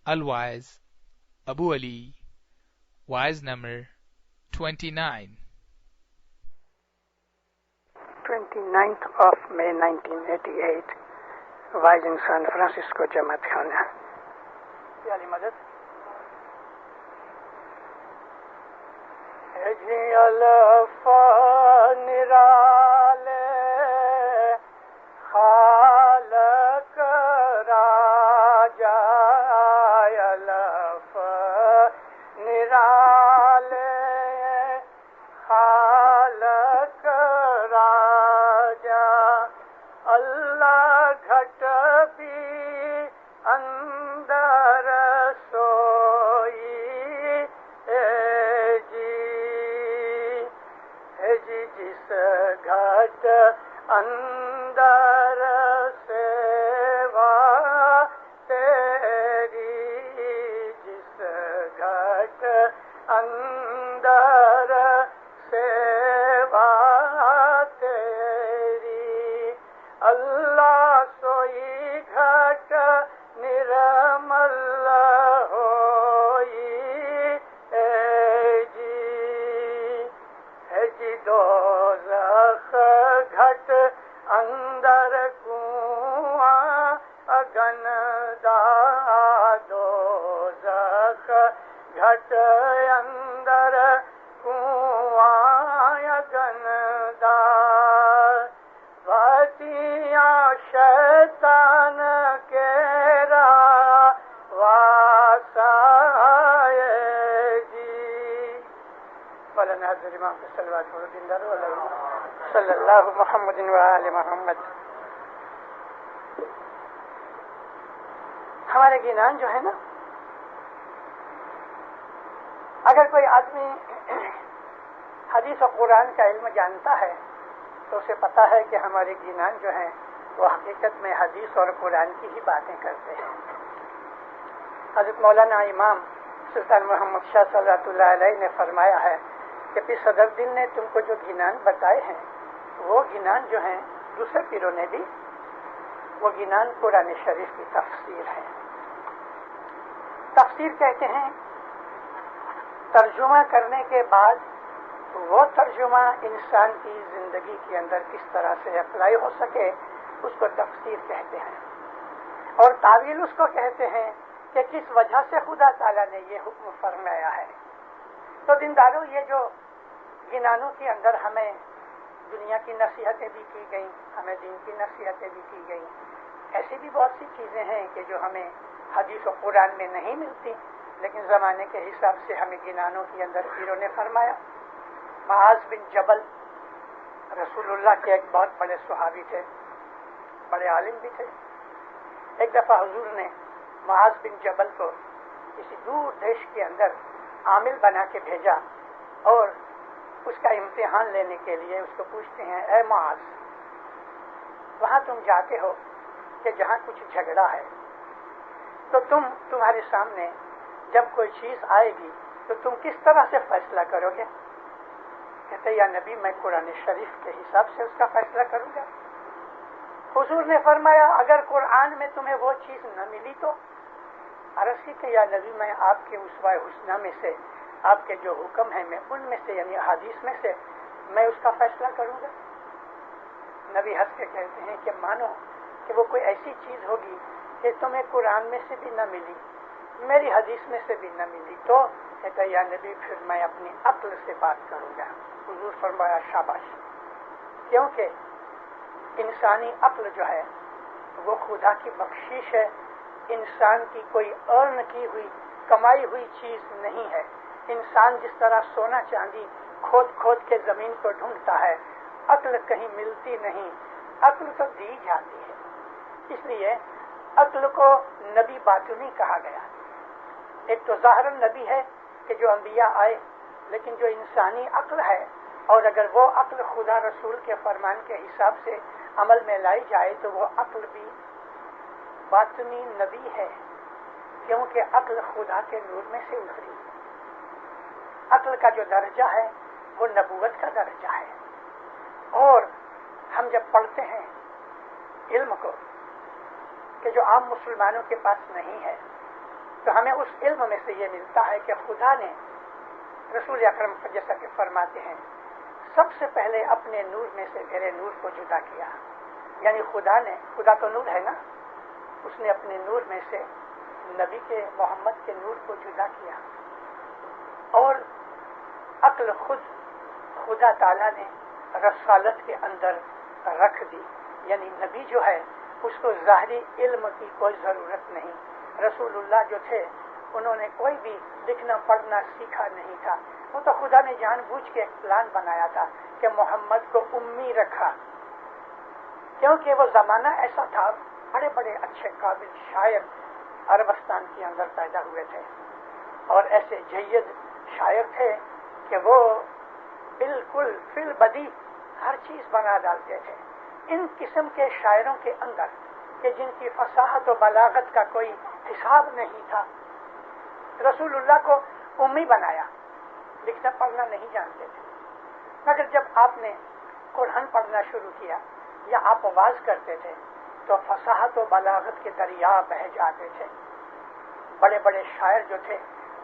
Al-Waiz, Abu Ali, Wise number 29. 29th of May 1988, Wise in San Francisco, Jamaat Khana. Yali Madad. Eji alfa nirale khalaq raja alfa nirale khalaq raja Allah ghat bhi andar soyi جس گھٹ اندر سیوا تیری جس گھٹ اندر سیوا تیری اللہ سوئی گھٹ نرمل ہوئی دوزخ گھٹ اندر کنواں اگن دا دوزخ گھٹ اندر کنواں اگن دا باتیاں شیطان کے واسائے مولانا حضرت امام صلوات صلی اللہ محمد و آل محمد. ہمارے گینان جو ہے نا، اگر کوئی آدمی حدیث و قرآن کا علم جانتا ہے تو اسے پتا ہے کہ ہمارے گینان جو ہیں وہ حقیقت میں حدیث اور قرآن کی ہی باتیں کرتے ہیں. حضرت مولانا امام سلطان محمد شاہ صلوات اللہ علیہ نے فرمایا ہے کہ پیر صدر دل نے تم کو جو گینان بتائے ہیں وہ گینان جو ہیں دوسرے پیروں نے بھی وہ گینان قرآن شریف کی تفسیر ہے. تفسیر کہتے ہیں ترجمہ کرنے کے بعد وہ ترجمہ انسان کی زندگی کے اندر کس طرح سے اپلائی ہو سکے اس کو تفسیر کہتے ہیں. اور تعویل اس کو کہتے ہیں کہ کس وجہ سے خدا تعالیٰ نے یہ حکم فرمایا ہے. تو دینداروں، یہ جو گینانوں کے اندر ہمیں دنیا کی نصیحتیں بھی کی گئیں، ہمیں دین کی نصیحتیں بھی کی گئیں. ایسی بھی بہت سی چیزیں ہیں کہ جو ہمیں حدیث و قرآن میں نہیں ملتی، لیکن زمانے کے حساب سے ہمیں گینانوں کے اندر پیروں نے فرمایا. معاذ بن جبل رسول اللہ کے ایک بہت بڑے صحابی تھے، بڑے عالم بھی تھے. ایک دفعہ حضور نے معاذ بن جبل کو کسی دور دیش کے اندر عامل بنا کے بھیجا اور اس کا امتحان لینے کے لیے اس کو پوچھتے ہیں، اے معاذ، وہاں تم جاتے ہو کہ جہاں کچھ جھگڑا ہے تو تمہارے سامنے جب کوئی چیز آئے گی تو تم کس طرح سے فیصلہ کرو گے؟ کہتے یا نبی میں قرآن شریف کے حساب سے اس کا فیصلہ کروں گا. حضور نے فرمایا اگر قرآن میں تمہیں وہ چیز نہ ملی تو عرض کی کہ یا نبی میں آپ کے اسوہ حسنہ میں سے آپ کے جو حکم ہیں میں ان میں سے یعنی حدیث میں سے میں اس کا فیصلہ کروں گا. نبی ہنس کے کہتے ہیں کہ مانو کہ وہ کوئی ایسی چیز ہوگی کہ تمہیں قرآن میں سے بھی نہ ملی، میری حدیث میں سے بھی نہ ملی، تو کہتا یا نبی پھر میں اپنی عقل سے بات کروں گا. حضور فرمایا شاباش، کیونکہ انسانی عقل جو ہے وہ خدا کی بخشش ہے، انسان کی کوئی ارن کی ہوئی کمائی ہوئی چیز نہیں ہے. انسان جس طرح سونا چاندی کھود کھود کے زمین کو ڈھونڈتا ہے، عقل کہیں ملتی نہیں، عقل تو دی جاتی ہے. اس لیے عقل کو نبی باطنی کہا گیا. ایک تو ظاہراً نبی ہے کہ جو انبیاء آئے، لیکن جو انسانی عقل ہے اور اگر وہ عقل خدا رسول کے فرمان کے حساب سے عمل میں لائی جائے تو وہ عقل بھی باطنی نبی ہے، کیونکہ عقل خدا کے نور میں سے اتری. عقل کا جو درجہ ہے وہ نبوت کا درجہ ہے. اور ہم جب پڑھتے ہیں علم کو کہ جو عام مسلمانوں کے پاس نہیں ہے، تو ہمیں اس علم میں سے یہ ملتا ہے کہ خدا نے رسول اکرم جیسا کہ فرماتے ہیں سب سے پہلے اپنے نور میں سے میرے نور کو جدا کیا. یعنی خدا تو نور ہے نا، اس نے اپنے نور میں سے نبی کے محمد کے نور کو جدا کیا، اور عقل خود خدا تعالیٰ نے رسالت کے اندر رکھ دی. یعنی نبی جو ہے اس کو ظاہری علم کی کوئی ضرورت نہیں. رسول اللہ جو تھے انہوں نے کوئی بھی لکھنا پڑھنا سیکھا نہیں تھا. وہ تو خدا نے جان بوجھ کے ایک پلان بنایا تھا کہ محمد کو امی رکھا، کیونکہ وہ زمانہ ایسا تھا، بڑے بڑے اچھے قابل شاعر عربستان کے اندر پیدا ہوئے تھے، اور ایسے جید شاعر تھے کہ وہ بالکل فی البدی ہر چیز بنا ڈالتے تھے. ان قسم کے شاعروں کے اندر کہ جن کی فصاحت و بلاغت کا کوئی حساب نہیں تھا، رسول اللہ کو امی بنایا، لکھنا پڑھنا نہیں جانتے تھے. مگر جب آپ نے قرآن پڑھنا شروع کیا یا آپ آواز کرتے تھے تو فصاحت و بلاغت کے دریا بہہ جاتے تھے. بڑے بڑے شاعر جو تھے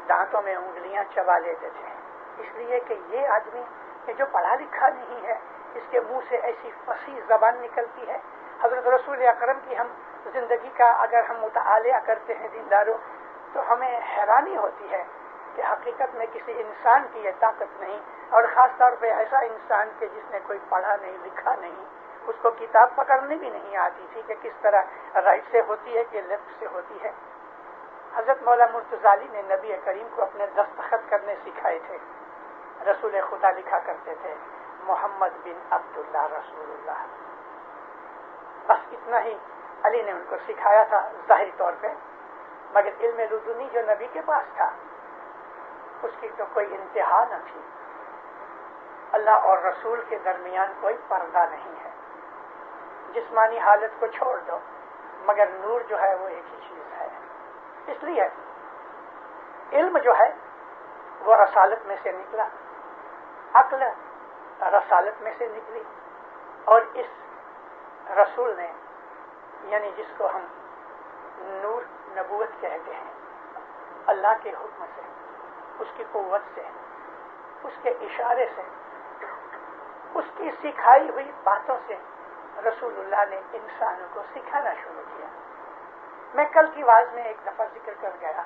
دانتوں میں انگلیاں چبا لیتے تھے، اس لیے کہ یہ آدمی کہ جو پڑھا لکھا نہیں ہے اس کے منہ سے ایسی فصیح زبان نکلتی ہے. حضرت رسول اکرم کی ہم زندگی کا اگر ہم مطالعہ کرتے ہیں دینداروں تو ہمیں حیرانی ہوتی ہے کہ حقیقت میں کسی انسان کی یہ طاقت نہیں، اور خاص طور پہ ایسا انسان کہ جس نے کوئی پڑھا نہیں لکھا نہیں، اس کو کتاب پکڑنی بھی نہیں آتی تھی کہ کس طرح رائٹ سے ہوتی ہے کہ لیفٹ سے ہوتی ہے. حضرت مولا مرتضی نے نبی کریم کو اپنے دستخط کرنے سکھائے تھے. رسول خدا لکھا کرتے تھے محمد بن عبداللہ رسول اللہ، بس اتنا ہی علی نے ان کو سکھایا تھا ظاہری طور پہ. مگر علم لدنی جو نبی کے پاس تھا اس کی تو کوئی انتہا نہ تھی. اللہ اور رسول کے درمیان کوئی پردہ نہیں ہے. جسمانی حالت کو چھوڑ دو مگر نور جو ہے وہ ایک ہی چیز ہے. اس لیے علم جو ہے وہ رسالت میں سے نکلا، عقل رسالت میں سے نکلی، اور اس رسول نے یعنی جس کو ہم نور نبوت کہتے ہیں، اللہ کے حکم سے، اس کی قوت سے، اس کے اشارے سے، اس کی سکھائی ہوئی باتوں سے رسول اللہ نے انسانوں کو سکھانا شروع کیا. میں کل کی واعظ میں ایک دفعہ ذکر کر گیا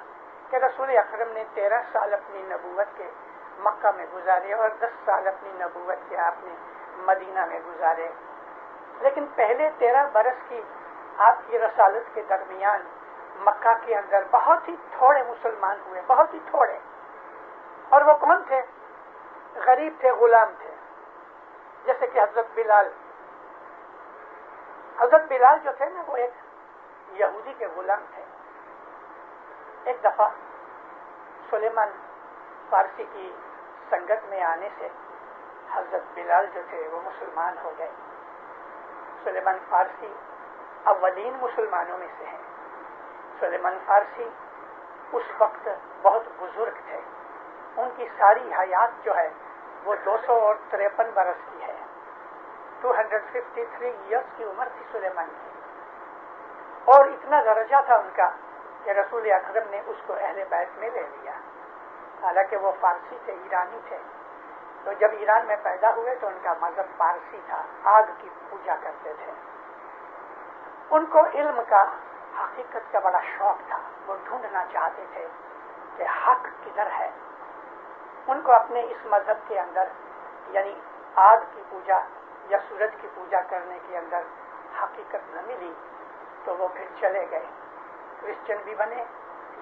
کہ رسول اکرم نے 13 سال اپنی نبوت کے مکہ میں گزارے اور 10 سال اپنی نبوت کے آپ نے مدینہ میں گزارے. لیکن پہلے 13 برس کی آپ کی رسالت کے درمیان مکہ کے اندر بہت ہی تھوڑے مسلمان ہوئے، بہت ہی تھوڑے. اور وہ کون تھے؟ غریب تھے، غلام تھے. جیسے کہ حضرت بلال جو تھے نا وہ ایک یہودی کے غلام تھے. ایک دفعہ سلیمان فارسی کی سنگت میں آنے سے حضرت بلال جو تھے وہ مسلمان ہو گئے. سلیمان فارسی اولین مسلمانوں میں سے ہیں. سلیمان فارسی اس وقت بہت بزرگ تھے. ان کی ساری حیات جو ہے وہ 253 برس کی ہے. 253 ایئرس کی عمر تھی سلیمان کی. اور اتنا درجہ تھا ان کا کہ رسول اکرم نے اس کو اہل بیت میں لے لیا. حالانکہ وہ فارسی تھے، ایرانی تھے. تو جب ایران میں پیدا ہوئے تو ان کا مذہب فارسی تھا، آگ کی پوجا کرتے تھے. ان کو علم کا، حقیقت کا بڑا شوق تھا. وہ ڈھونڈنا چاہتے تھے کہ حق کدھر ہے. ان کو اپنے اس مذہب کے اندر یعنی آگ کی پوجا یا سورج کی پوجا کرنے کے اندر حقیقت نہ ملی تو وہ پھر چلے گئے. کرسچن بھی بنے،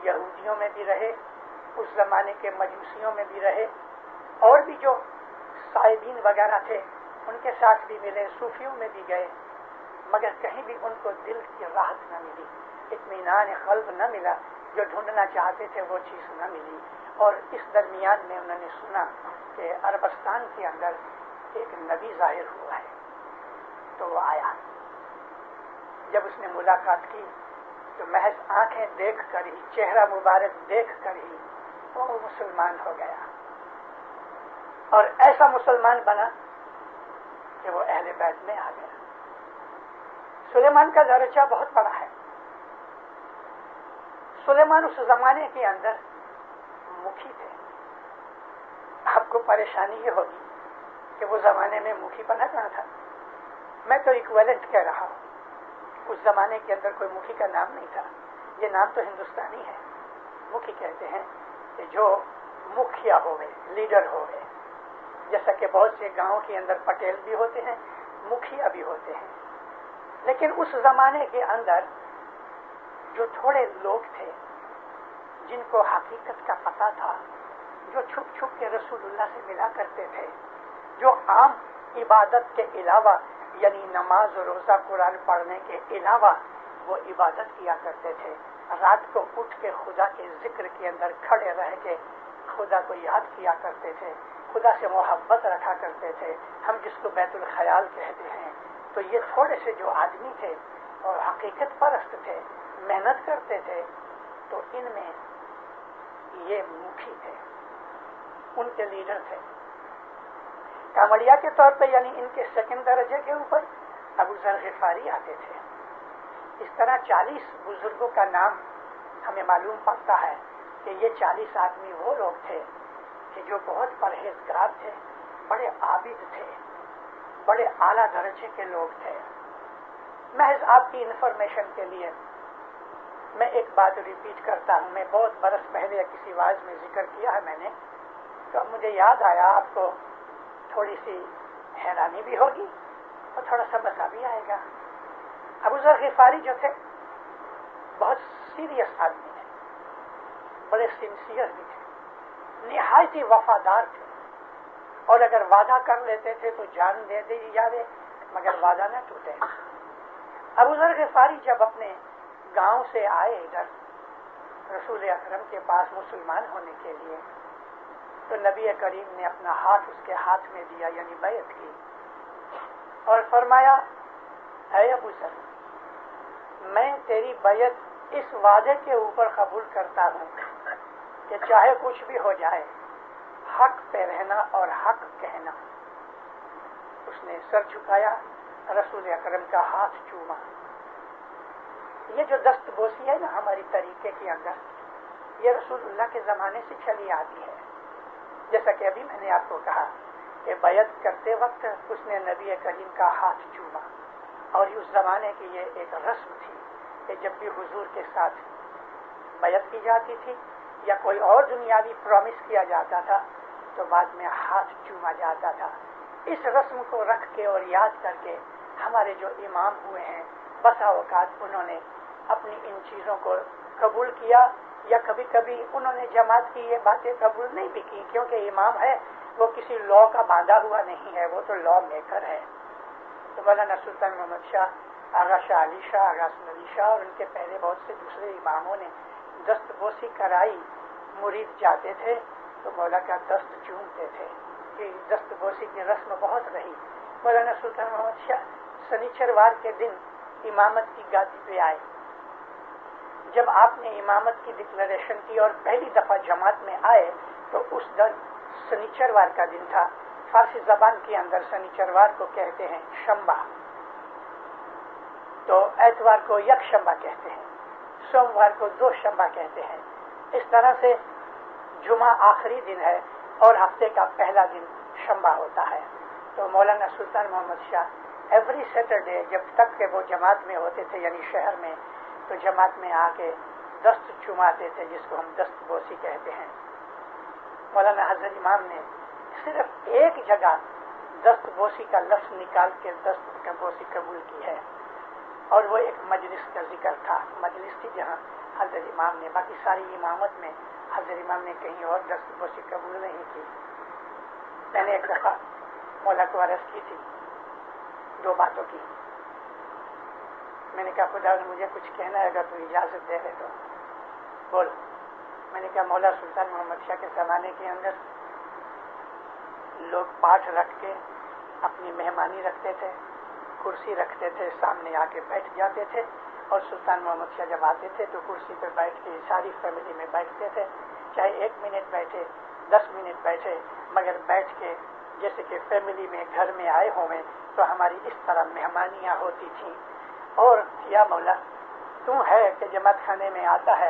یہودیوں میں بھی رہے، اس زمانے کے مجوسیوں میں بھی رہے، اور بھی جو صائبین وغیرہ تھے ان کے ساتھ بھی ملے، صوفیوں میں بھی گئے. مگر کہیں بھی ان کو دل کی راحت نہ ملی، اطمینان قلب نہ ملا. جو ڈھونڈنا چاہتے تھے وہ چیز نہ ملی. اور اس درمیان میں انہوں نے سنا کہ عربستان کے اندر ایک نبی ظاہر ہوا ہے. تو وہ آیا. جب اس نے ملاقات کی تو محض آنکھیں دیکھ کر ہی، چہرہ مبارک دیکھ کر ہی وہ مسلمان ہو گیا. اور ایسا مسلمان بنا کہ وہ اہل بیت میں آ گیا. سلیمان کا درجہ بہت بڑا ہے. سلیمان اس زمانے کے اندر مکھی تھے. آپ کو پریشانی یہ ہوگی کہ وہ زمانے میں مکھی پناہ کہاں تھا. میں تو ایکویلنٹ کہہ رہا ہوں. اس زمانے کے اندر کوئی مکھی کا نام نہیں تھا. یہ نام تو ہندوستانی ہے. مکھی کہتے ہیں کہ جو مکھیا ہوئے، لیڈر ہوئے. جیسا کہ بہت سے گاؤں کے اندر پٹیل بھی ہوتے ہیں، مکھیا بھی ہوتے ہیں. لیکن اس زمانے کے اندر جو تھوڑے لوگ تھے جن کو حقیقت کا پتہ تھا، جو چھپ چھپ کے رسول اللہ سے ملا کرتے تھے، جو عام عبادت کے علاوہ یعنی نماز و روزہ قرآن پڑھنے کے علاوہ وہ عبادت کیا کرتے تھے. رات کو اٹھ کے خدا کے ذکر کے اندر کھڑے رہ کے خدا کو یاد کیا کرتے تھے، خدا سے محبت رکھا کرتے تھے، ہم جس کو بیت الخیال کہتے ہیں. تو یہ تھوڑے سے جو آدمی تھے اور حقیقت پرست تھے، محنت کرتے تھے، تو ان میں یہ مکھی تھے، ان کے لیڈر تھے. کامڑیا کے طور پہ یعنی ان کے سیکنڈ درجے کے اوپر ابو ذر غفاری آتے تھے. اس طرح 40 بزرگوں کا نام ہمیں معلوم پڑتا ہے کہ یہ 40 آدمی وہ لوگ تھے کہ جو بہت پرہیزگار تھے، بڑے عابد تھے، بڑے اعلیٰ درجے کے لوگ تھے. محض آپ کی انفارمیشن کے لیے میں ایک بات ریپیٹ کرتا ہوں. میں بہت برس پہلے کسی واعظ میں ذکر کیا ہے میں نے، تو مجھے یاد آیا. آپ کو تھوڑی سی حیرانی بھی ہوگی اور تھوڑا سا مزہ بھی آئے گا. ابو ذر غفاری جو تھے بہت سیریس آدمی تھے، بڑے سنسیئر بھی تھے، نہایت ہی وفادار تھے، اور اگر وعدہ کر لیتے تھے تو جان دے دی جاوے مگر وعدہ نہ ٹوٹے. ابو ذر غفاری جب اپنے گاؤں سے آئے ادھر رسول اکرم کے پاس مسلمان ہونے کے لیے، تو نبی کریم نے اپنا ہاتھ اس کے ہاتھ میں دیا یعنی بیعت کی اور فرمایا، اے ابو ذر، میں تیری بیعت اس وعدے کے اوپر قبول کرتا ہوں کہ چاہے کچھ بھی ہو جائے حق پہ رہنا اور حق کہنا. اس نے سر جھکایا، رسول اکرم کا ہاتھ چوما. یہ جو دست بوسی ہے نا ہماری طریقے کے اندر، یہ رسول اللہ کے زمانے سے چلی آتی ہے. جیسا کہ ابھی میں نے آپ کو کہا کہ بیعت کرتے وقت اس نے نبی کریم کا ہاتھ چوما، اور اس زمانے کی یہ ایک رسم تھی کہ جب بھی حضور کے ساتھ بیعت کی جاتی تھی یا کوئی اور دنیاوی پرومس کیا جاتا تھا تو بعد میں ہاتھ چوما جاتا تھا. اس رسم کو رکھ کے اور یاد کر کے ہمارے جو امام ہوئے ہیں بسا اوقات انہوں نے اپنی ان چیزوں کو قبول کیا، یا کبھی کبھی انہوں نے جماعت کی یہ باتیں قبول نہیں بھی کی، کیونکہ امام ہے وہ کسی لا کا باندھا ہوا نہیں ہے، وہ تو لا میکر ہے. تو مولانا سلطان محمد شاہ، آغا شاہ علی شاہ، آغا حسن علی شاہ اور ان کے پہلے بہت سے دوسرے اماموں نے دست بوسی کرائی. مرید جاتے تھے تو مولا کا دست چومتے تھے. کہ دست بوسی کی رسم بہت رہی. مولانا سلطان محمد شاہ سنیچروار کے دن امامت کی گادی پہ آئے. جب آپ نے امامت کی ڈکلریشن کی اور پہلی دفعہ جماعت میں آئے تو اس دن سنیچروار کا دن تھا. فارسی زبان کے اندر سنیچروار کو کہتے ہیں شنبہ، تو اتوار کو یک شنبہ کہتے ہیں، سوموار کو دو شنبہ کہتے ہیں. اس طرح سے جمعہ آخری دن ہے اور ہفتے کا پہلا دن شنبہ ہوتا ہے. تو مولانا سلطان محمد شاہ ایوری سیٹرڈے جب تک کہ وہ جماعت میں ہوتے تھے یعنی شہر میں، تو جماعت میں آ کے دست چوماتے تھے جس کو ہم دست بوسی کہتے ہیں. مولانا حضرت امام نے صرف ایک جگہ دست بوسی کا لفظ نکال کے دست بوسی قبول کی ہے، اور وہ ایک مجلس کا ذکر تھا. مجلس تھی جہاں حضرت امام نے، باقی ساری امامت میں حضرت امام نے کہیں اور دست بوسی قبول نہیں کی. میں نے ایک دفعہ مولا کو عرض کی تھی دو باتوں کی. میں نے کہا خدا نے مجھے کچھ کہنا ہے، اگر تو اجازت دے رہے تو بول. میں نے کہا مولا سلطان محمد شاہ کے زمانے کے اندر لوگ پاٹھ رکھ کے اپنی مہمانی رکھتے تھے، کرسی رکھتے تھے، سامنے آ کے بیٹھ جاتے تھے، اور سلطان محمد شاہ جب آتے تھے تو کرسی پہ بیٹھ کے ساری فیملی میں بیٹھتے تھے، چاہے 1 منٹ بیٹھے 10 منٹ بیٹھے، مگر بیٹھ کے جیسے کہ فیملی میں گھر میں آئے ہوئے تو ہماری اس طرح مہمانیاں ہوتی تھیں. اور یا مولا تو ہے کہ جماعت خانے میں آتا ہے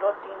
2-3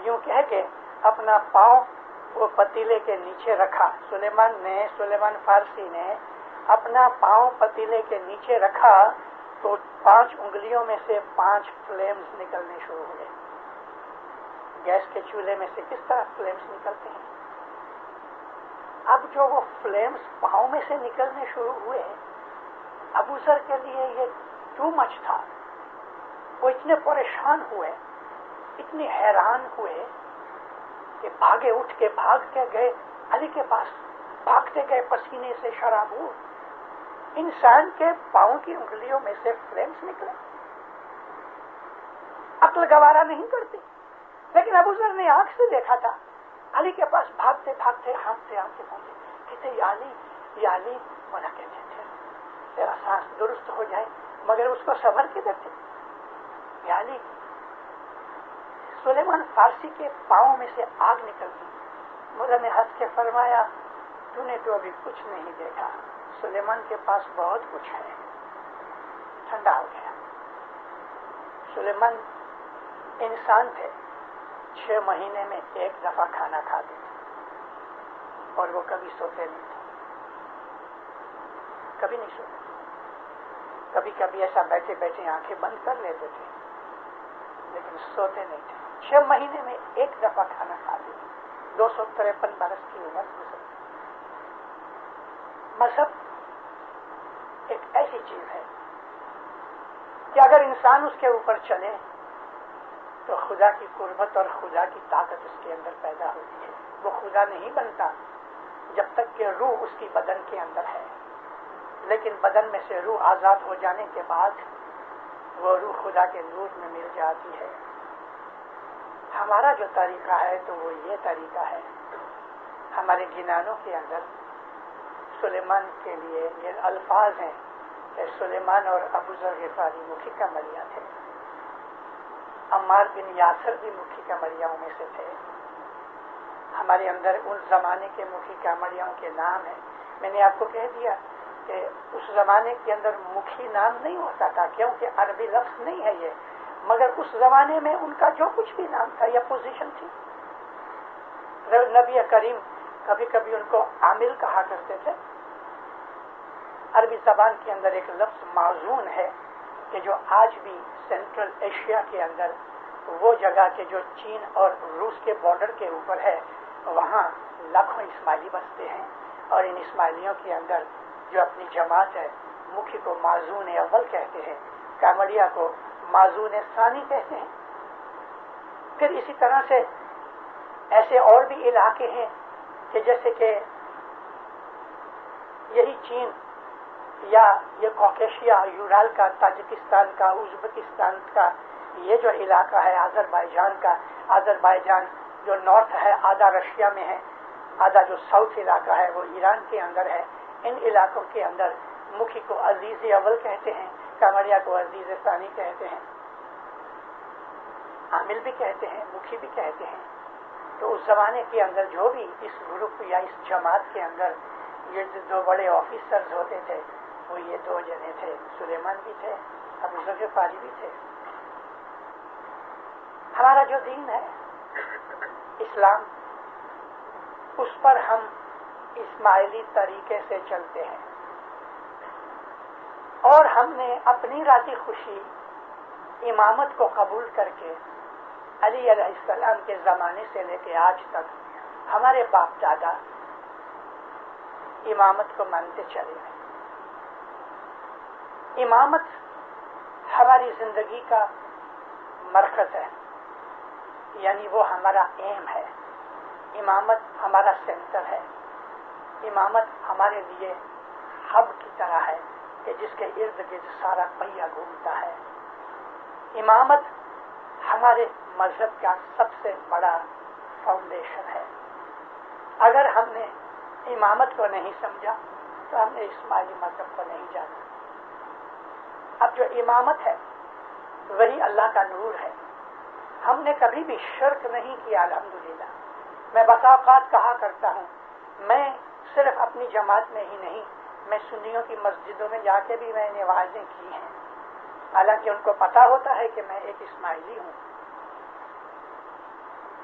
یوں کہہ کے اپنا پاؤں وہ پتیلے کے نیچے رکھا. سلیمان فارسی نے اپنا پاؤں پتیلے کے نیچے رکھا تو 5 انگلیوں میں سے 5 فلیمز نکلنے شروع ہوئے. گیس کے چولہے میں سے کس طرح فلیمز نکلتے ہیں. اب جو وہ فلیمز پاؤں میں سے نکلنے شروع ہوئے، ابو ذر کے لیے یہ ٹو مچ تھا. وہ اتنے پریشان ہوئے، اتنے حیران ہوئے کہ بھاگ کے گئے علی کے پاس، بھاگتے گئے پسینے سے شرابور. انسان کے پاؤں کی انگلیوں میں سے فلیمز نکلے، عقل گوارا نہیں کرتی. لیکن ابو ذر نے آنکھ سے دیکھا تھا. علی کے پاس بھاگتے ہانپتے پہنچے، کہتے یا علی منع کہتے تھے تیرا سانس درست ہو جائے، مگر اس کو صبر کے دیتے. یا علی، سلیمان فارسی کے پاؤں میں سے آگ نکلتی. مولا نے ہنس کے فرمایا تو نے تو ابھی کچھ نہیں دیکھا، سلیمان کے پاس بہت کچھ ہے. ٹھنڈا ہو گیا. سلیمان انسان تھے، 6 مہینے میں 1 دفعہ کھانا کھاتے تھے اور وہ کبھی سوتے نہیں تھے، کبھی نہیں سوتے. کبھی کبھی ایسا بیٹھے بیٹھے آنکھیں بند کر لیتے تھے لیکن سوتے نہیں تھے. 6 مہینے میں 1 دفعہ کھانا کھاتے تھے. 253 برس کی عمر گزر. مذہب ایک ایسی چیز ہے کہ اگر انسان اس کے اوپر چلے تو خدا کی قربت اور خدا کی طاقت اس کے اندر پیدا ہوتی ہے. وہ خدا نہیں بنتا جب تک کہ روح اس کی بدن کے اندر ہے، لیکن بدن میں سے روح آزاد ہو جانے کے بعد وہ روح خدا کے نور میں مل جاتی ہے. ہمارا جو طریقہ ہے تو وہ یہ طریقہ ہے. ہمارے گنانوں کے اندر سلیمان کے لیے یہ الفاظ ہیں کہ سلیمان اور ابو ذر غفاری مکھی قمریہ تھے. عمار بن یاسر بھی مکھی قمریوں میں سے تھے. ہمارے اندر ان زمانے کے مکھی قمریوں کے نام ہیں. میں نے آپ کو کہہ دیا کہ اس زمانے کے اندر مکھی نام نہیں ہوتا تھا کیونکہ عربی لفظ نہیں ہے یہ، مگر اس زمانے میں ان کا جو کچھ بھی نام تھا یا پوزیشن تھی. نبی کریم کبھی کبھی ان کو عامل کہا کرتے تھے. عربی زبان کے اندر ایک لفظ معزون ہے کہ جو آج بھی سینٹرل ایشیا کے اندر وہ جگہ کے جو چین اور روس کے بارڈر کے اوپر ہے وہاں لاکھوں اسماعیلی بستے ہیں، اور ان اسماعیلیوں کے اندر جو اپنی جماعت ہے مکھی کو معزون اول کہتے ہیں، کامڑیا کو معزون ثانی کہتے ہیں. پھر اسی طرح سے ایسے اور بھی علاقے ہیں کہ جیسے کہ یہی چین یا یہ کوکیشیا، یورال کا، تاجکستان کا، ازبکستان کا یہ جو علاقہ ہے آذربائیجان کا، آذربائیجان جو نارتھ ہے آدھا رشیا میں ہے، آدھا جو ساؤتھ علاقہ ہے وہ ایران کے اندر ہے. ان علاقوں کے اندر مکھی کو عزیز اول کہتے ہیں، کامڑیا کو عزیز ثانی کہتے ہیں، عامل بھی کہتے ہیں، مکھی بھی کہتے ہیں. تو اس زمانے کے اندر جو بھی اس گروپ یا اس جماعت کے اندر یہ 2 بڑے آفیسرز ہوتے تھے وہ یہ 2 جنے تھے. سلیمان بھی تھے، ابو ذر غفاری بھی تھے. ہمارا جو دین ہے اسلام، اس پر ہم اسماعیلی طریقے سے چلتے ہیں، اور ہم نے اپنی راضی خوشی امامت کو قبول کر کے علی علیہ السلام کے زمانے سے لے کے آج تک ہمارے باپ دادا امامت کو مانتے چلے ہیں. امامت ہماری زندگی کا مرکز ہے، یعنی وہ ہمارا ایم ہے. امامت ہمارا سینٹر ہے. امامت ہمارے لیے ہب کی طرح ہے کہ جس کے ارد گرد سارا پہیہ گھومتا ہے. امامت ہمارے مذہب کا سب سے بڑا فاؤنڈیشن ہے. اگر ہم نے امامت کو نہیں سمجھا تو ہم نے اسماعیلی مذہب کو نہیں جانا. اب جو امامت ہے وہی اللہ کا نور ہے. ہم نے کبھی بھی شرک نہیں کیا الحمدللہ. میں بسا اوقات کہا کرتا ہوں، میں صرف اپنی جماعت میں ہی نہیں، میں سنیوں کی مسجدوں میں جا کے بھی میں نے واعظیں کی ہیں. حالانکہ ان کو پتا ہوتا ہے کہ میں ایک اسماعیلی ہوں.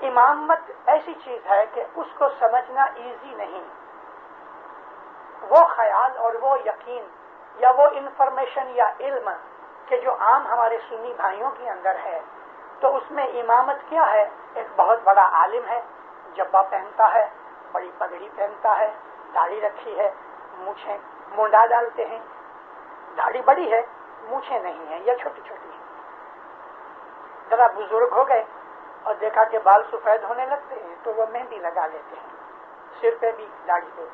امامت ایسی چیز ہے کہ اس کو سمجھنا ایزی نہیں. وہ خیال اور وہ یقین یا وہ انفارمیشن یا علم کہ جو عام ہمارے سنی بھائیوں کے اندر ہے، تو اس میں امامت کیا ہے؟ ایک بہت بڑا عالم ہے، جبہ پہنتا ہے، بڑی پگڑی پہنتا ہے، داڑھی رکھی ہے، مونچھیں مونڈا ڈالتے ہیں، داڑھی بڑی ہے، مونچھیں نہیں ہیں یا چھوٹی چھوٹی ہیں. ذرا بزرگ ہو گئے اور دیکھا کہ بال سفید ہونے لگتے ہیں تو وہ مہندی لگا لیتے ہیں، سر پہ بھی داڑھی پہ.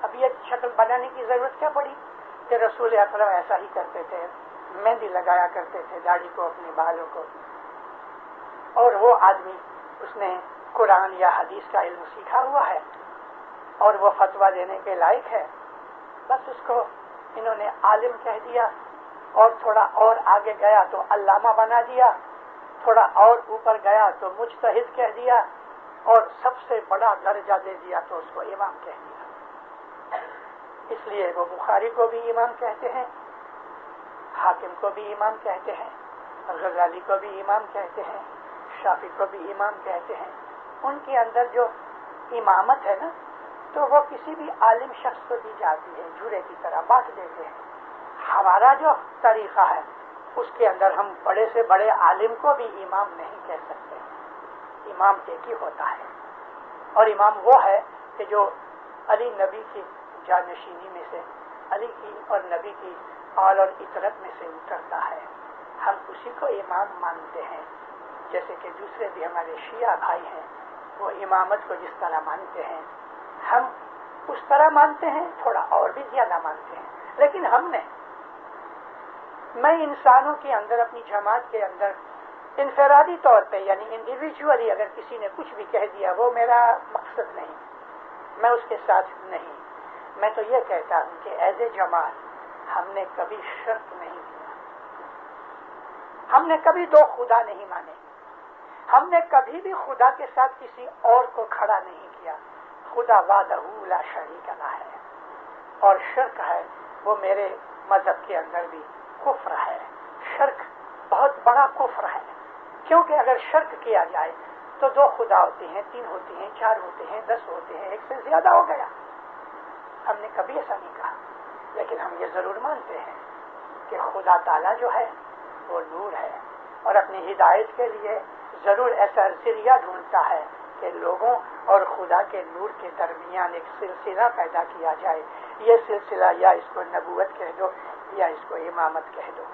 اب یہ شکل بنانے کی ضرورت کیا پڑی کہ رسول اکرم ایسا ہی کرتے تھے، مہندی لگایا کرتے تھے داڑھی کو، اپنے بالوں کو. اور وہ آدمی اس نے قرآن یا حدیث کا علم سیکھا ہوا ہے اور وہ فتویٰ دینے کے لائق ہے، بس اس کو انہوں نے عالم کہہ دیا، اور تھوڑا اور آگے گیا تو علامہ بنا دیا، تھوڑا اور اوپر گیا تو مجتہد کہہ دیا، اور سب سے بڑا درجہ دے دیا تو اس کو امام کہہ دیا. اس لیے وہ بخاری کو بھی امام کہتے ہیں، حاکم کو بھی امام کہتے ہیں، غزالی کو بھی امام کہتے ہیں، شافعی کو بھی امام کہتے ہیں. ان کے اندر جو امامت ہے نا، تو وہ کسی بھی عالم شخص کو دی جاتی ہے، جھوڑے کی طرح بانٹ دیتے ہیں. ہمارا جو طریقہ ہے اس کے اندر ہم بڑے سے بڑے عالم کو بھی امام نہیں کہہ سکتے. امام ایک ہی ہوتا ہے، اور امام وہ ہے کہ جو علی نبی کی جانشینی میں سے، علی کی اور نبی کی آل اور اطرت میں سے اترتا ہے. ہم اسی کو امام مانتے ہیں. جیسے کہ دوسرے بھی ہمارے شیعہ بھائی ہیں، وہ امامت کو جس طرح مانتے ہیں ہم اس طرح مانتے ہیں، تھوڑا اور بھی زیادہ مانتے ہیں. لیکن میں انسانوں کے اندر، اپنی جماعت کے اندر انفرادی طور پہ یعنی انڈیویجولی اگر کسی نے کچھ بھی کہہ دیا، وہ میرا مقصد نہیں، میں اس کے ساتھ نہیں. میں تو یہ کہتا ہوں کہ ایز اے جماعت ہم نے کبھی شرک نہیں کیا، ہم نے کبھی دو خدا نہیں مانے، ہم نے کبھی بھی خدا کے ساتھ کسی اور کو کھڑا نہیں کیا. خدا وحدہ لا شریک لہ ہے، اور شرک ہے وہ میرے مذہب کے اندر بھی کفر ہے. شرک بہت بڑا کفر ہے، کیونکہ اگر شرک کیا جائے تو دو خدا ہوتے ہیں، تین ہوتے ہیں، چار ہوتے ہیں، 10 ہوتے ہیں، ایک سے زیادہ ہو گیا. ہم نے کبھی ایسا نہیں کہا، لیکن ہم یہ ضرور مانتے ہیں کہ خدا تعالیٰ جو ہے وہ نور ہے، اور اپنی ہدایت کے لیے ضرور ایسا ذریعہ ڈھونڈتا ہے کہ لوگوں اور خدا کے نور کے درمیان ایک سلسلہ پیدا کیا جائے. یہ سلسلہ یا اس کو نبوت کہہ دو یا اس کو امامت کہہ دو.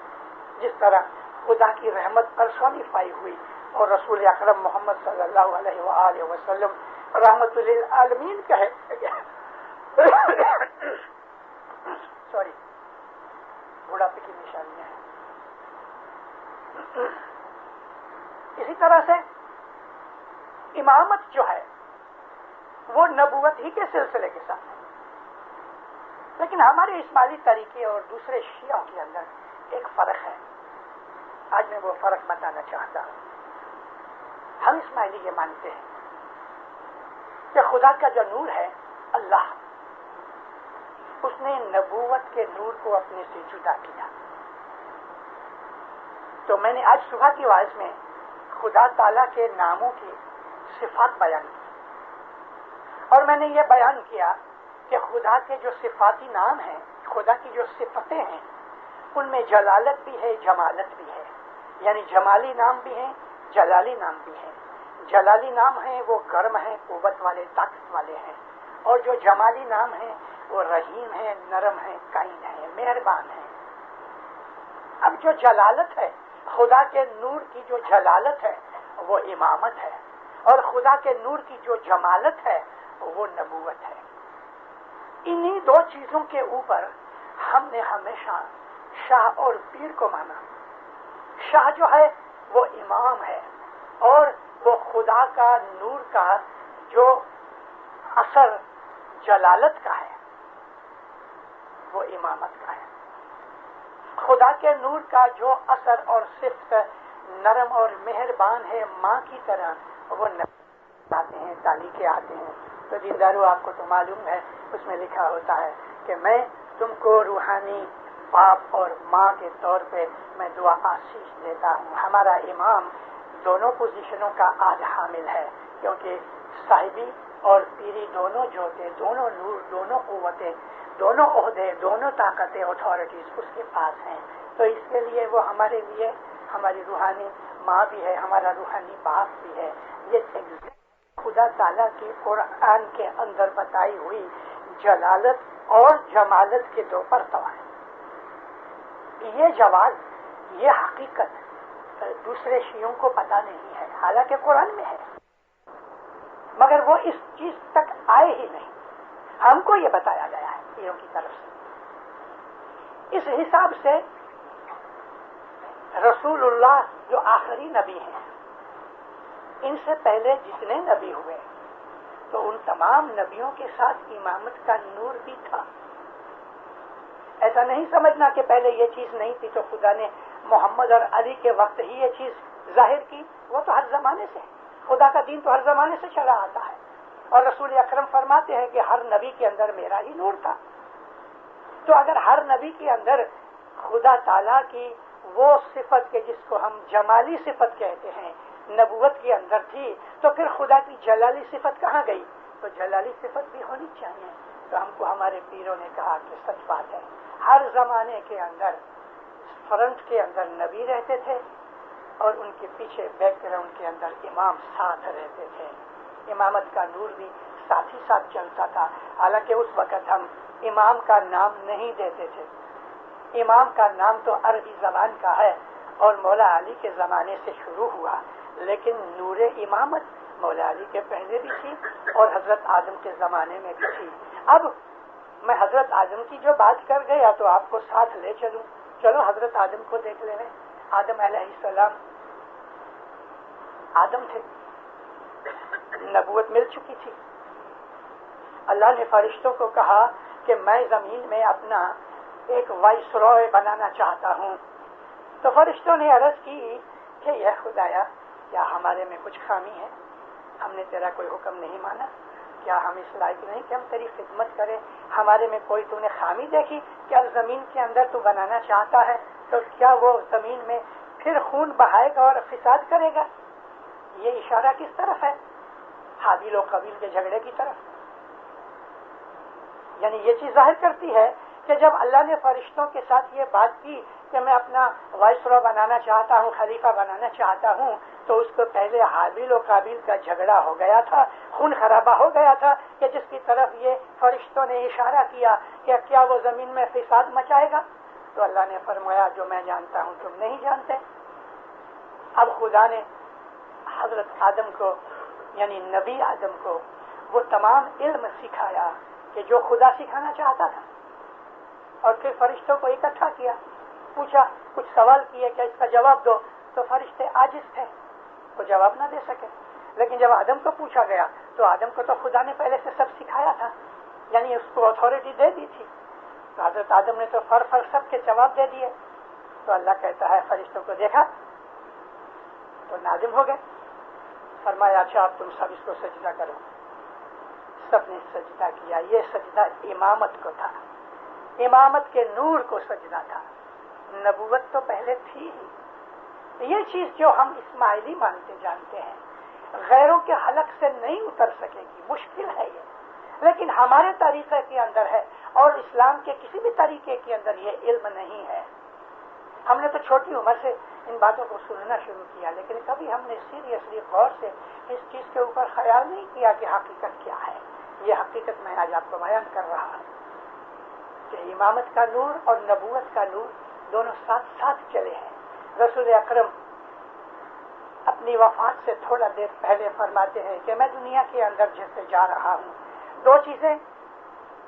جس طرح خدا کی رحمت پرسونیفائی ہوئی اور رسول اکرم محمد صلی اللہ علیہ وآلہ وسلم رحمت للعالمین کہے سوری بڑھاپے کی نشانیاں ہیں. اسی طرح سے امامت جو ہے وہ نبوت ہی کے سلسلے کے ساتھ ہے. لیکن ہمارے اسماعیلی طریقے اور دوسرے شیعوں کے اندر ایک فرق ہے. آج میں وہ فرق بتانا چاہتا ہوں. ہم اسماعیلی یہ مانتے ہیں کہ خدا کا جو نور ہے اللہ، اس نے نبوت کے نور کو اپنے سے جدا کیا. تو میں نے آج صبح کی واعظ میں خدا تعالیٰ کے ناموں کی صفات بیان کی، اور میں نے یہ بیان کیا کہ خدا کے جو صفاتی نام ہیں، خدا کی جو صفتیں ہیں، ان میں جلالت بھی ہے، جمالت بھی ہے. یعنی جمالی نام بھی ہیں، جلالی نام بھی ہیں. جلالی نام ہیں وہ گرم ہیں، قوت والے، طاقت والے ہیں، اور جو جمالی نام ہیں وہ رحیم ہیں، نرم ہیں، کائن ہیں، مہربان ہیں. اب جو جلالت ہے، خدا کے نور کی جو جلالت ہے وہ امامت ہے، اور خدا کے نور کی جو جمالت ہے وہ نبوت ہے. انہی دو چیزوں کے اوپر ہم نے ہمیشہ شاہ اور پیر کو مانا. شاہ جو ہے وہ امام ہے، اور وہ خدا کا نور کا جو اثر جلالت کا ہے وہ امامت کا ہے. خدا کے نور کا جو اثر اور صفت نرم اور مہربان ہے، ماں کی طرح، وہ آتے ہیں، تالیقے آتے ہیں. تو دیندارو آپ کو تو معلوم ہے، اس میں لکھا ہوتا ہے کہ میں تم کو روحانی باپ اور ماں کے طور پہ میں دعا آشیش دیتا ہوں. ہمارا امام دونوں پوزیشنوں کا آج حامل ہے، کیونکہ صاحبی اور پیری دونوں جو تھے، دونوں نور، دونوں قوتیں، دونوں عہدے، دونوں طاقتیں، اتھارٹیز اس کے پاس ہیں. تو اس کے لیے وہ ہمارے لیے ہماری روحانی ماں بھی ہے، ہمارا روحانی باپ بھی ہے. یہ خدا تعالیٰ کی قرآن کے اندر بتائی ہوئی جلالت اور جمالت کے دو پرتو ہیں. یہ جواز، یہ حقیقت دوسرے شیعوں کو پتہ نہیں ہے، حالانکہ قرآن میں ہے، مگر وہ اس چیز تک آئے ہی نہیں. ہم کو یہ بتایا گیا ہے شیعوں کی طرف سے. اس حساب سے رسول اللہ جو آخری نبی ہیں، ان سے پہلے جتنے نبی ہوئے تو ان تمام نبیوں کے ساتھ امامت کا نور بھی تھا. ایسا نہیں سمجھنا کہ پہلے یہ چیز نہیں تھی تو خدا نے محمد اور علی کے وقت ہی یہ چیز ظاہر کی. وہ تو ہر زمانے سے، خدا کا دین تو ہر زمانے سے چلا آتا ہے. اور رسول اکرم فرماتے ہیں کہ ہر نبی کے اندر میرا ہی نور تھا. تو اگر ہر نبی کے اندر خدا تعالیٰ کی وہ صفت کے جس کو ہم جمالی صفت کہتے ہیں نبوت کے اندر تھی، تو پھر خدا کی جلالی صفت کہاں گئی؟ تو جلالی صفت بھی ہونی چاہیے. تو ہم کو ہمارے پیروں نے کہا کہ سچ بات ہے، ہر زمانے کے اندر فرنٹ کے اندر نبی رہتے تھے اور ان کے پیچھے بیک گراؤنڈ کے اندر امام ساتھ رہتے تھے. امامت کا نور بھی ساتھ ہی ساتھ چلتا تھا. حالانکہ اس وقت ہم امام کا نام نہیں دیتے تھے. امام کا نام تو عربی زبان کا ہے اور مولا علی کے زمانے سے شروع ہوا، لیکن نور امامت مولا علی کے پہلے بھی تھی اور حضرت آدم کے زمانے میں بھی تھی. اب میں حضرت آدم کی جو بات کر گیا تو آپ کو ساتھ لے چلوں. چلو حضرت آدم کو دیکھ لیں. آدم علیہ السلام آدم تھے، نبوت مل چکی تھی. اللہ نے فرشتوں کو کہا کہ میں زمین میں اپنا ایک وائس رائے بنانا چاہتا ہوں. تو فرشتوں نے عرض کی کہ یا خدایا، کیا ہمارے میں کچھ خامی ہے؟ ہم نے تیرا کوئی حکم نہیں مانا؟ کیا ہم اس لائق نہیں کہ ہم تیری خدمت کریں؟ ہمارے میں کوئی تو نے خامی دیکھی؟ کیا زمین کے اندر تو بنانا چاہتا ہے تو کیا وہ زمین میں پھر خون بہائے گا اور فساد کرے گا؟ یہ اشارہ کس طرف ہے؟ حابیل و قابیل کے جھگڑے کی طرف. یعنی یہ چیز ظاہر کرتی ہے کہ جب اللہ نے فرشتوں کے ساتھ یہ بات کی کہ میں اپنا وائسرا بنانا چاہتا ہوں، خلیفہ بنانا چاہتا ہوں، تو اس کو پہلے حابیل و قابیل کا جھگڑا ہو گیا تھا، خون خرابہ ہو گیا تھا کہ جس کی طرف یہ فرشتوں نے اشارہ کیا کہ کیا وہ زمین میں فساد مچائے گا؟ تو اللہ نے فرمایا جو میں جانتا ہوں تم نہیں جانتے. اب خدا نے حضرت آدم کو یعنی نبی آدم کو وہ تمام علم سکھایا کہ جو خدا سکھانا چاہتا تھا، اور پھر فرشتوں کو اکٹھا کیا، پوچھا، کچھ سوال کیے کہ اس کا جواب دو. تو فرشتے عاجز تھے، وہ جواب نہ دے سکے. لیکن جب آدم کو پوچھا گیا تو آدم کو تو خدا نے پہلے سے سب سکھایا تھا، یعنی اس کو اتھارٹی دے دی تھی. تو حضرت آدم نے تو فر سب کے جواب دے دیے. تو اللہ کہتا ہے فرشتوں کو دیکھا تو نادم ہو گئے. فرمایا اچھا اب تم سب اس کو سجدہ کرو. سب نے سجدہ کیا. یہ سجدہ امامت کو تھا، امامت کے نور کو سجدہ تھا. نبوت تو پہلے تھی ہی. یہ چیز جو ہم اسماعیلی مانتے جانتے ہیں غیروں کے حلق سے نہیں اتر سکے گی، مشکل ہے یہ، لیکن ہمارے طریقے کے اندر ہے اور اسلام کے کسی بھی طریقے کے اندر یہ علم نہیں ہے. ہم نے تو چھوٹی عمر سے ان باتوں کو سننا شروع کیا، لیکن کبھی ہم نے سیریسلی غور سے اس چیز کے اوپر خیال نہیں کیا کہ حقیقت کیا ہے. یہ حقیقت میں آج آپ کو بیان کر رہا ہوں کہ امامت کا نور اور نبوت کا نور دونوں ساتھ ساتھ چلے ہیں. رسول اکرم اپنی وفات سے تھوڑا دیر پہلے فرماتے ہیں کہ میں دنیا کے اندر جیسے جا رہا ہوں، دو چیزیں.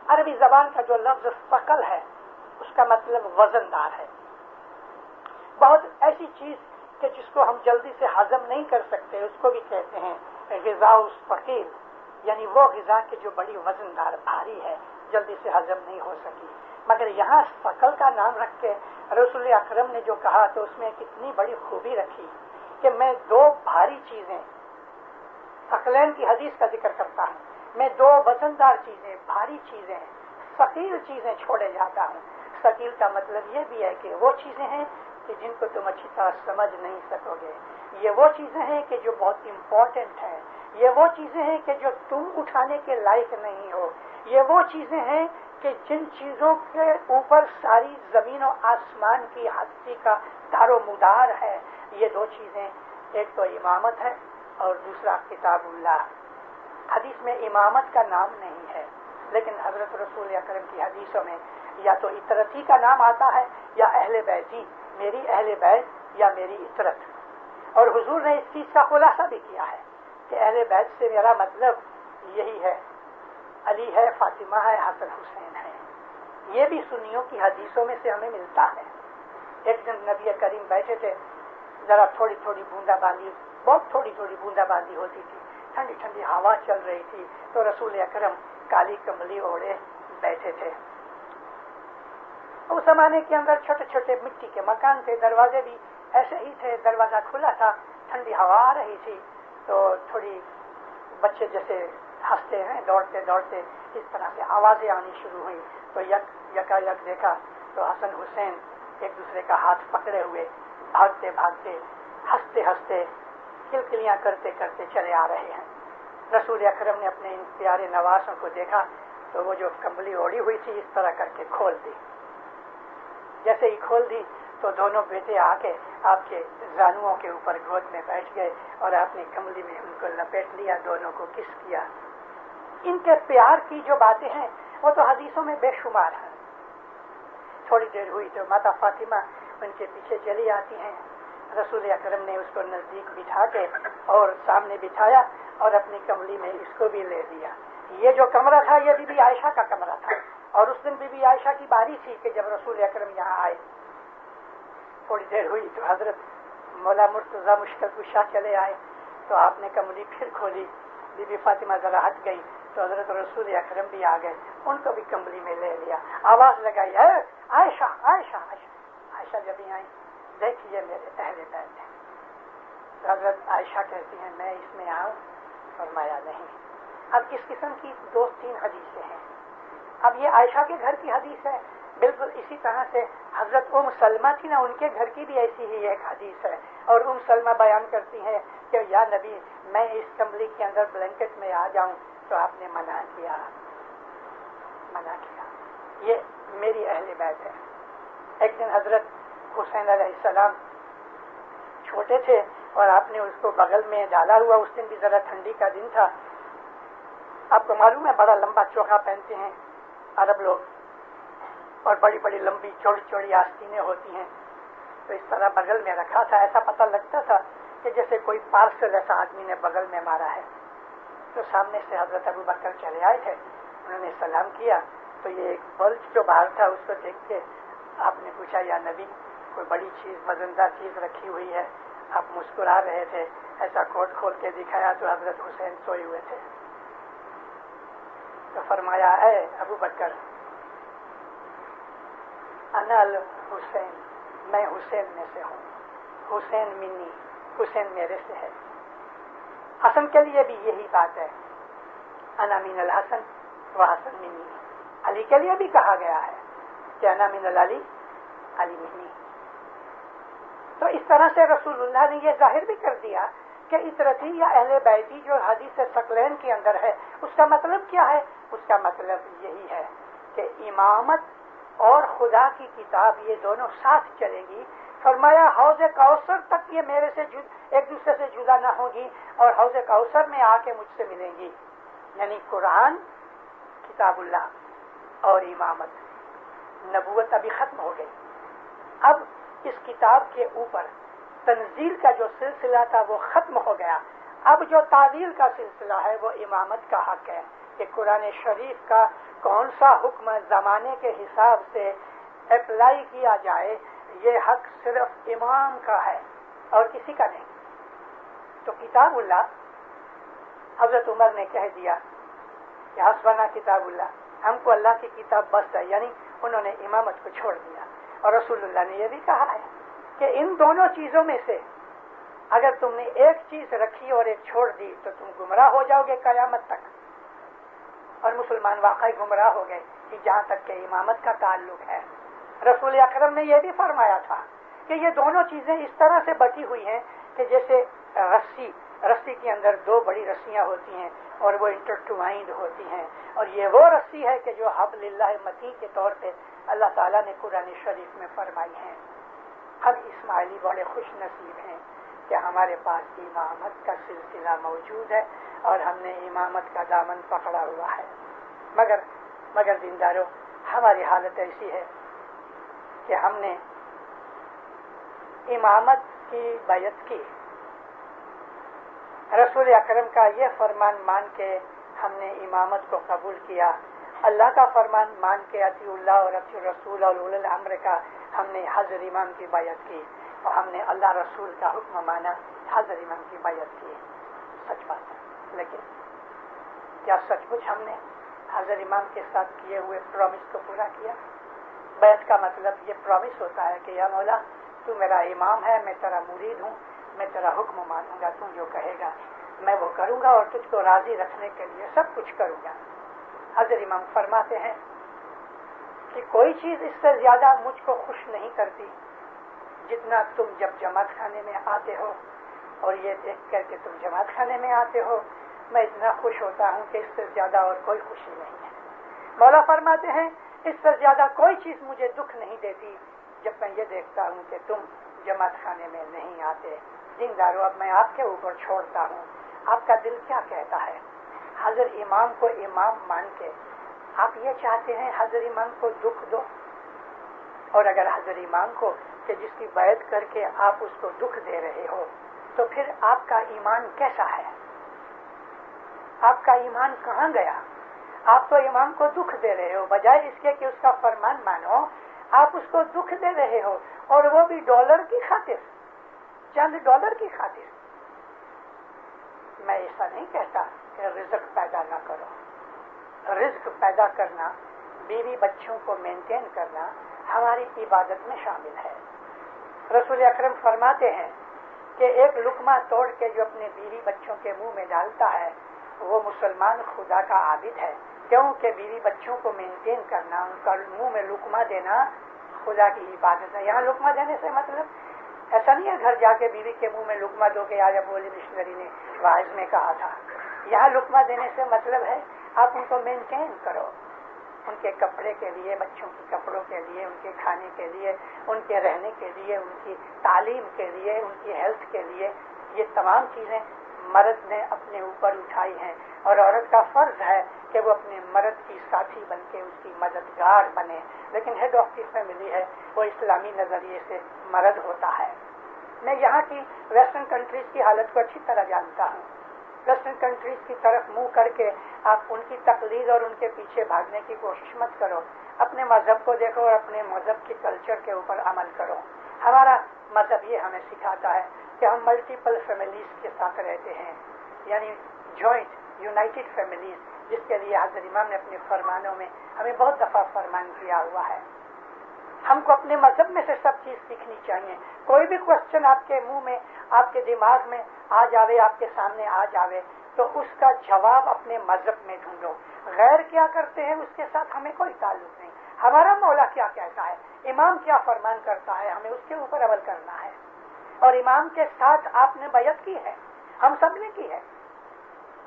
عربی زبان کا جو لفظ ثقل ہے اس کا مطلب وزن دار ہے. بہت ایسی چیز کہ جس کو ہم جلدی سے ہضم نہیں کر سکتے اس کو بھی کہتے ہیں غذاء ثقیل، یعنی وہ غذا کہ جو بڑی وزن دار بھاری ہے، جلدی سے ہضم نہیں ہو سکی. مگر یہاں ثقل کا نام رکھ کے رسول اکرم نے جو کہا تو اس میں کتنی بڑی خوبی رکھی کہ میں دو بھاری چیزیں، ثقلین کی حدیث کا ذکر کرتا ہوں، میں دو وزندار چیزیں، بھاری چیزیں، ثقیل چیزیں چھوڑے جاتا ہوں. ثقیل کا مطلب یہ بھی ہے کہ وہ چیزیں ہیں کہ جن کو تم اچھی طرح سمجھ نہیں سکو گے، یہ وہ چیزیں ہیں کہ جو بہت امپورٹنٹ ہیں، یہ وہ چیزیں ہیں کہ جو تم اٹھانے کے لائق نہیں ہو، یہ وہ چیزیں ہیں کہ جن چیزوں کے اوپر ساری زمین و آسمان کی ہستی کا دار و مدار ہے۔ یہ دو چیزیں، ایک تو امامت ہے اور دوسرا کتاب اللہ۔ حدیث میں امامت کا نام نہیں ہے، لیکن حضرت رسول اکرم کی حدیثوں میں یا تو اطرتی کا نام آتا ہے یا اہل بیتی، میری اہل بیت یا میری اطرت۔ اور حضور نے اس چیز کا خلاصہ بھی کیا ہے کہ اہل بیت سے میرا مطلب یہی ہے، علی ہے، فاطمہ ہے، حسن حسین ہے۔ یہ بھی سنیوں کی حدیثوں میں سے ہمیں ملتا ہے۔ ایک دن نبی کریم بیٹھے تھے، ذرا تھوڑی تھوڑی بوندا باندی، بہت تھوڑی تھوڑی بوندا باندی ہوتی تھی، ٹھنڈی ٹھنڈی ہوا چل رہی تھی، تو رسول اکرم کالی کملی اوڑھے بیٹھے تھے۔ اس زمانے کے اندر چھوٹے چھوٹے مٹی کے مکان تھے، دروازے بھی ایسے ہی تھے، دروازہ کھلا تھا، ٹھنڈی ہوا آ رہی تھی، تو تھوڑی بچے جیسے ہنستے ہیں دوڑتے دوڑتے اس طرح سے آوازیں آنی شروع ہوئی، تو یکا یک دیکھا تو حسن حسین ایک دوسرے کا ہاتھ پکڑے ہوئے بھاگتے بھاگتے ہنستے ہنستے کلکلیاں کرتے کرتے چلے آ رہے ہیں۔ رسول اکرم نے اپنے ان پیارے نواسوں کو دیکھا تو وہ جو کمبلی اوڑھی ہوئی تھی اس طرح کر کے کھول دی۔ جیسے ہی کھول دی تو دونوں بیٹے آ کے آپ کے زانوؤں کے اوپر گود میں بیٹھ گئے اور اپنی کمبلی میں ان کو لپیٹ لیا، دونوں کو کس کیا۔ ان کے پیار کی جو باتیں ہیں وہ تو حدیثوں میں بے شمار ہیں۔ تھوڑی دیر ہوئی تو ماتا فاطمہ ان کے پیچھے چلی آتی ہیں، رسول اکرم نے اس کو نزدیک بٹھا کے اور سامنے بٹھایا اور اپنی کمبلی میں اس کو بھی لے لیا۔ یہ جو کمرہ تھا یہ بی بی عائشہ کا کمرہ تھا، اور اس دن بی بی عائشہ کی باری تھی کہ جب رسول اکرم یہاں آئے۔ تھوڑی دیر ہوئی تو حضرت مولا مرتضیٰ مشکل کشا چلے آئے، تو آپ نے کمبلی پھر کھولی، بی بی فاطمہ ذرا ہٹ گئی تو حضرت رسول اکرم بھی آ گئے، ان کو بھی کمبلی میں لے لیا، آواز لگائی، اے عائشہ عائشہ عائشہ۔ عائشہ جب ہی آئی، دیکھیے میرے اہل بیت ہیں۔ حضرت عائشہ کہتی ہیں میں اس میں آؤں؟ فرمایا نہیں۔ اب اس قسم کی 2-3 حدیثیں ہیں۔ اب یہ عائشہ کے گھر کی حدیث ہے، بالکل اسی طرح سے حضرت ام سلمہ تھی نا، ان کے گھر کی بھی ایسی ہی ایک حدیث ہے، اور ام سلمہ بیان کرتی ہیں کہ یا نبی میں اس کمبلی کے اندر بلینکٹ میں آ جاؤں تو آپ نے منع کیا۔ یہ میری اہل بیت ہے۔ ایک دن حضرت حسین علیہ السلام چھوٹے تھے اور آپ نے اس کو بغل میں ڈالا ہوا، اس دن بھی ذرا ٹھنڈی کا دن تھا۔ آپ کو معلوم ہے بڑا لمبا چوکا پہنتے ہیں عرب لوگ، اور بڑی بڑی لمبی چوڑی چوڑی آستینیں ہوتی ہیں، تو اس طرح بغل میں رکھا تھا، ایسا پتہ لگتا تھا کہ جیسے کوئی پارسل ایسا آدمی نے بغل میں مارا ہے۔ تو سامنے سے حضرت ابو بکر چلے آئے تھے، انہوں نے سلام کیا تو یہ ایک بلج جو باہر تھا اس کو دیکھ کے آپ نے پوچھا یا نبی کوئی بڑی چیز وزندار چیز رکھی ہوئی ہے؟ آپ مسکرا رہے تھے، ایسا کوٹ کھول کے دکھایا تو حضرت حسین سوئے ہوئے تھے۔ تو فرمایا اے ابو بکر انا الحسین، میں حسین میں سے ہوں، حسین منی، حسین میرے سے ہے۔ حسن کے لیے بھی یہی بات ہے، انا من الحسن و حسن منی۔ علی کے لیے بھی کہا گیا ہے کہ انا من العلی، علی منی۔ تو اس طرح سے رسول اللہ نے یہ ظاہر بھی کر دیا کہ اطرتی یا اہل بیتی جو حدیث ثقلین کے اندر ہے اس کا مطلب کیا ہے؟ اس کا مطلب یہی ہے کہ امامت اور خدا کی کتاب یہ دونوں ساتھ چلے گی۔ فرمایا حوض کوثر تک یہ میرے سے ایک دوسرے سے جدا نہ ہوگی، اور حوض کوثر میں آ کے مجھ سے ملیں گی، یعنی قرآن، کتاب اللہ اور امامت۔ نبوت ابھی ختم ہو گئی، اب اس کتاب کے اوپر تنزیل کا جو سلسلہ تھا وہ ختم ہو گیا، اب جو تعدیل کا سلسلہ ہے وہ امامت کا حق ہے کہ قرآن شریف کا کون سا حکم زمانے کے حساب سے اپلائی کیا جائے، یہ حق صرف امام کا ہے اور کسی کا نہیں۔ تو کتاب اللہ، حضرت عمر نے کہہ دیا کہ حسبنا کتاب اللہ، ہم کو اللہ کی کتاب بس ہے، یعنی انہوں نے امامت کو چھوڑ دیا۔ اور رسول اللہ نے یہ بھی کہا ہے کہ ان دونوں چیزوں میں سے اگر تم نے ایک چیز رکھی اور ایک چھوڑ دی تو تم گمراہ ہو جاؤ گے قیامت تک۔ اور مسلمان واقعی گمراہ ہو گئے کہ جہاں تک کہ امامت کا تعلق ہے۔ رسول اکرم نے یہ بھی فرمایا تھا کہ یہ دونوں چیزیں اس طرح سے بٹی ہوئی ہیں کہ جیسے رسی کے اندر دو بڑی رسیاں ہوتی ہیں اور وہ انٹرٹوائنڈ ہوتی ہیں، اور یہ وہ رسی ہے کہ جو حبل اللہ متین کے طور پہ اللہ تعالیٰ نے قرآن شریف میں فرمائی ہیں۔ ہم اسماعیلی بڑے خوش نصیب ہیں کہ ہمارے پاس امامت کا سلسلہ موجود ہے اور ہم نے امامت کا دامن پکڑا ہوا ہے، مگر دینداروں، ہماری حالت ایسی ہے کہ ہم نے امامت کی بیعت کی، رسول اکرم کا یہ فرمان مان کے ہم نے امامت کو قبول کیا، اللہ کا فرمان مان کے اطیع اللہ اور اطیع الرسول اور اولی الامر کا ہم نے حضر امام کی بیعت کی، اور ہم نے اللہ رسول کا حکم مانا، حضر امام کی بیعت کی۔ سچ بات ہے، لیکن کیا سچ مچ ہم نے حضر امام کے ساتھ کیے ہوئے پرومس کو پورا کیا؟ بیعت کا مطلب یہ پرومس ہوتا ہے کہ یا مولا تو میرا امام ہے، میں تیرا مرید ہوں، میں تیرا حکم مانوں گا، تو جو کہے گا میں وہ کروں گا اور تجھ کو راضی رکھنے کے لیے سب کچھ کروں گا۔ حضرت امام فرماتے ہیں کہ کوئی چیز اس سے زیادہ مجھ کو خوش نہیں کرتی جتنا تم جب جماعت خانے میں آتے ہو، اور یہ دیکھ کر کہ تم جماعت خانے میں آتے ہو میں اتنا خوش ہوتا ہوں کہ اس سے زیادہ اور کوئی خوشی نہیں ہے۔ مولا فرماتے ہیں اس سے زیادہ کوئی چیز مجھے دکھ نہیں دیتی جب میں یہ دیکھتا ہوں کہ تم جماعت خانے میں نہیں آتے۔ دیندارو، اب میں آپ کے اوپر چھوڑتا ہوں، آپ کا دل کیا کہتا ہے؟ حضرت امام کو امام مان کے آپ یہ چاہتے ہیں حضرت امام کو دکھ دو؟ اور اگر حضرت امام کو کہ جس کی بیعت کر کے آپ اس کو دکھ دے رہے ہو تو پھر آپ کا ایمان کیسا ہے؟ آپ کا ایمان کہاں گیا؟ آپ تو امام کو دکھ دے رہے ہو، بجائے اس کے کہ اس کا فرمان مانو آپ اس کو دکھ دے رہے ہو، اور وہ بھی ڈالر کی خاطر، چند ڈالر کی خاطر۔ میں ایسا نہیں کہتا کہ رزق پیدا نہ کرو، رزق پیدا کرنا، بیوی بچوں کو مینٹین کرنا ہماری عبادت میں شامل ہے۔ رسول اکرم فرماتے ہیں کہ ایک لقمہ توڑ کے جو اپنے بیوی بچوں کے منہ میں ڈالتا ہے وہ مسلمان خدا کا عابد ہے، کیونکہ بیوی بچوں کو مینٹین کرنا، ان کا منہ میں لقمہ دینا خدا کی عبادت ہے۔ یہاں لقمہ دینے سے مطلب ایسا نہیں ہے گھر جا کے بیوی کے منہ میں لقمہ دو کے آیا بولی مشنری نے واعظ میں کہا تھا۔ یہاں لقمہ دینے سے مطلب ہے آپ ان کو مینٹین کرو، ان کے کپڑے کے لیے، بچوں کے کپڑوں کے لیے، ان کے کھانے کے لیے، ان کے رہنے کے لیے، ان کی تعلیم کے لیے، ان کی ہیلتھ کے لیے۔ یہ تمام چیزیں مرد نے اپنے اوپر اٹھائی ہیں، اور عورت کا فرض ہے کہ وہ اپنے مرد کی ساتھی بن کے اس کی مددگار بنے، لیکن ہیڈ آف دی فیملی ہے وہ اسلامی نظریے سے مرد ہوتا ہے۔ میں یہاں کی ویسٹرن کنٹریز کی حالت کو اچھی طرح جانتا ہوں۔ ویسٹرن کنٹریز کی طرف منہ کر کے آپ ان کی تقلید اور ان کے پیچھے بھاگنے کی کوشش مت کرو، اپنے مذہب کو دیکھو اور اپنے مذہب کی کلچر کے اوپر عمل کرو۔ ہمارا مذہب یہ ہمیں سکھاتا ہے کہ ہم ملٹیپل فیملیز کے ساتھ رہتے ہیں، یعنی جوائنٹ یونائٹڈ فیملیز، جس کے لیے حضرت امام نے اپنے فرمانوں میں ہمیں بہت دفعہ فرمان کیا ہوا ہے۔ ہم کو اپنے مذہب میں سے سب چیز سیکھنی چاہیے۔ کوئی بھی کوشچن آپ کے منہ میں، آپ کے دماغ میں آ جاوے، آپ کے سامنے آ جاوے، تو اس کا جواب اپنے مذہب میں ڈھونڈو۔ غیر کیا کرتے ہیں اس کے ساتھ ہمیں کوئی تعلق نہیں۔ ہمارا مولا کیا کہتا ہے، امام کیا فرمان کرتا ہے، ہمیں اس کے اوپر عمل کرنا ہے۔ اور امام کے ساتھ آپ نے بیعت کی ہے، ہم سب نے کی ہے۔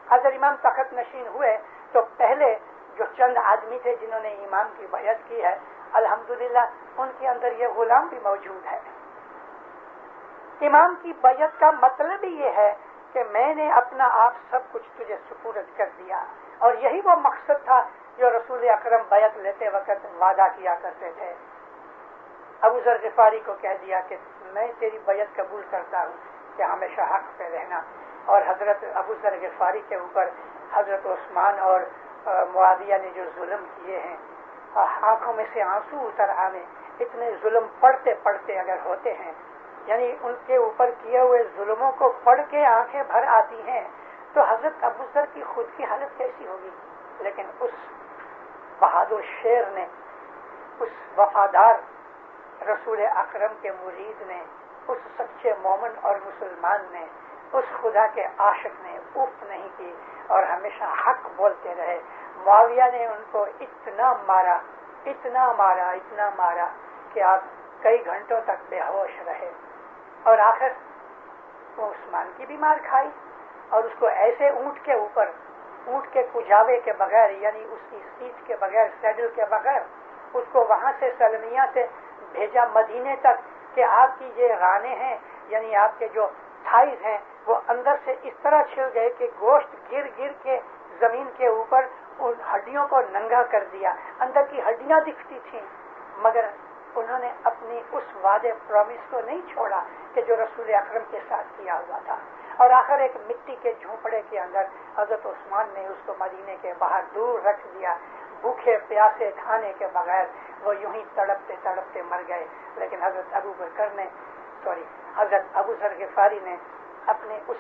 حضرت امام تخت نشین ہوئے تو پہلے جو چند آدمی تھے جنہوں نے امام کی بیعت کی ہے، الحمدللہ ان کے اندر یہ غلام بھی موجود ہے۔ امام کی بیعت کا مطلب ہی یہ ہے کہ میں نے اپنا آپ سب کچھ تجھے سپرد کر دیا، اور یہی وہ مقصد تھا جو رسول اکرم بیعت لیتے وقت وعدہ کیا کرتے تھے۔ ابو ذر غفاری کو کہہ دیا کہ میں تیری بیعت قبول کرتا ہوں کہ ہمیشہ حق پہ رہنا، اور حضرت ابو ذر غفاری کے اوپر حضرت عثمان اور معاویہ نے جو ظلم کیے ہیں، آنکھوں میں سے آنسو اتر آنے، اتنے ظلم پڑھتے پڑھتے اگر ہوتے ہیں، یعنی ان کے اوپر کیے ہوئے ظلموں کو پڑھ کے آنکھیں بھر آتی ہیں، تو حضرت ابو ذر کی خود کی حالت کیسی ہوگی؟ لیکن اس بہادر شیر نے، اس وفادار رسول اکرم کے مرید نے، اس سچے مومن اور مسلمان نے، اس خدا کے عاشق نے اف نہیں کی اور ہمیشہ حق بولتے رہے۔ معاویہ نے ان کو اتنا مارا اتنا مارا اتنا مارا کہ آپ کئی گھنٹوں تک بے ہوش رہے اور آخر وہ عثمان کی بھی مار کھائی اور اس کو ایسے اونٹ کے اوپر، اونٹ کے کجاوے کے بغیر، یعنی اس کی سیٹ کے بغیر، سیڈل کے بغیر، اس کو وہاں سے سلمیہ سے بھیجا مدینے تک کہ آپ کی یہ رانے ہیں، یعنی آپ کے جو تھائز ہیں، وہ اندر سے اس طرح چھل گئے کہ گوشت گر گر کے زمین کے اوپر ان ہڈیوں کو ننگا کر دیا، اندر کی ہڈیاں دکھتی تھیں، مگر انہوں نے اپنی اس وعدے پرومس کو نہیں چھوڑا کہ جو رسول اکرم کے ساتھ کیا ہوا تھا، اور آخر ایک مٹی کے جھونپڑے کے اندر حضرت عثمان نے اس کو مدینے کے باہر دور رکھ دیا، بھوکے پیاسے کھانے کے بغیر وہ یوں ہی تڑپتے تڑپتے مر گئے۔ لیکن حضرت ابو ذر غفاری نے اپنے اس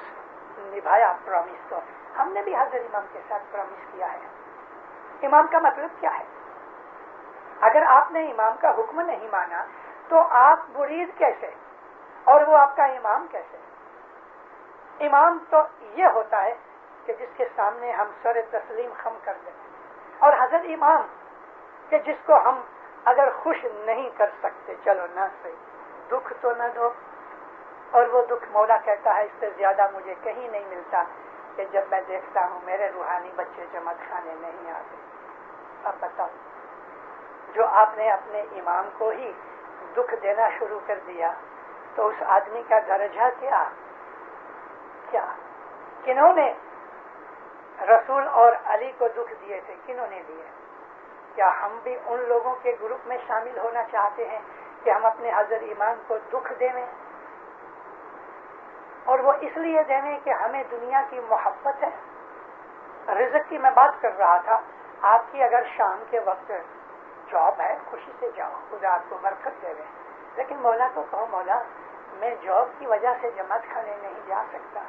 نبھایا پرومس کو۔ ہم نے بھی حضرت امام کے ساتھ پرومس کیا ہے۔ امام کا مطلب کیا ہے؟ اگر آپ نے امام کا حکم نہیں مانا تو آپ مرید کیسے اور وہ آپ کا امام کیسے؟ امام تو یہ ہوتا ہے کہ جس کے سامنے ہم سر تسلیم خم کر دیں، اور حضرت امام کہ جس کو ہم اگر خوش نہیں کر سکتے چلو نہ صحیح، دکھ تو نہ دو، اور وہ دکھ مولا کہتا ہے اس سے زیادہ مجھے کہیں نہیں ملتا کہ جب میں دیکھتا ہوں میرے روحانی بچے جماعت خانے نہیں آتے۔ اب بتاؤ، جو آپ نے اپنے امام کو ہی دکھ دینا شروع کر دیا تو اس آدمی کا درجہ کیا؟ کنہوں نے رسول اور علی کو دکھ دیے تھے؟ کنہوں نے دیے؟ کیا ہم بھی ان لوگوں کے گروپ میں شامل ہونا چاہتے ہیں کہ ہم اپنے حضرت امام کو دکھ دیں، اور وہ اس لیے دیں کہ ہمیں دنیا کی محبت ہے؟ رزق کی میں بات کر رہا تھا، آپ کی اگر شام کے وقت جاب ہے خوشی سے جاؤ، خدا آپ کو برکت دے دے، لیکن مولا کو کہو مولا میں جاب کی وجہ سے جماعت خانے نہیں جا سکتا،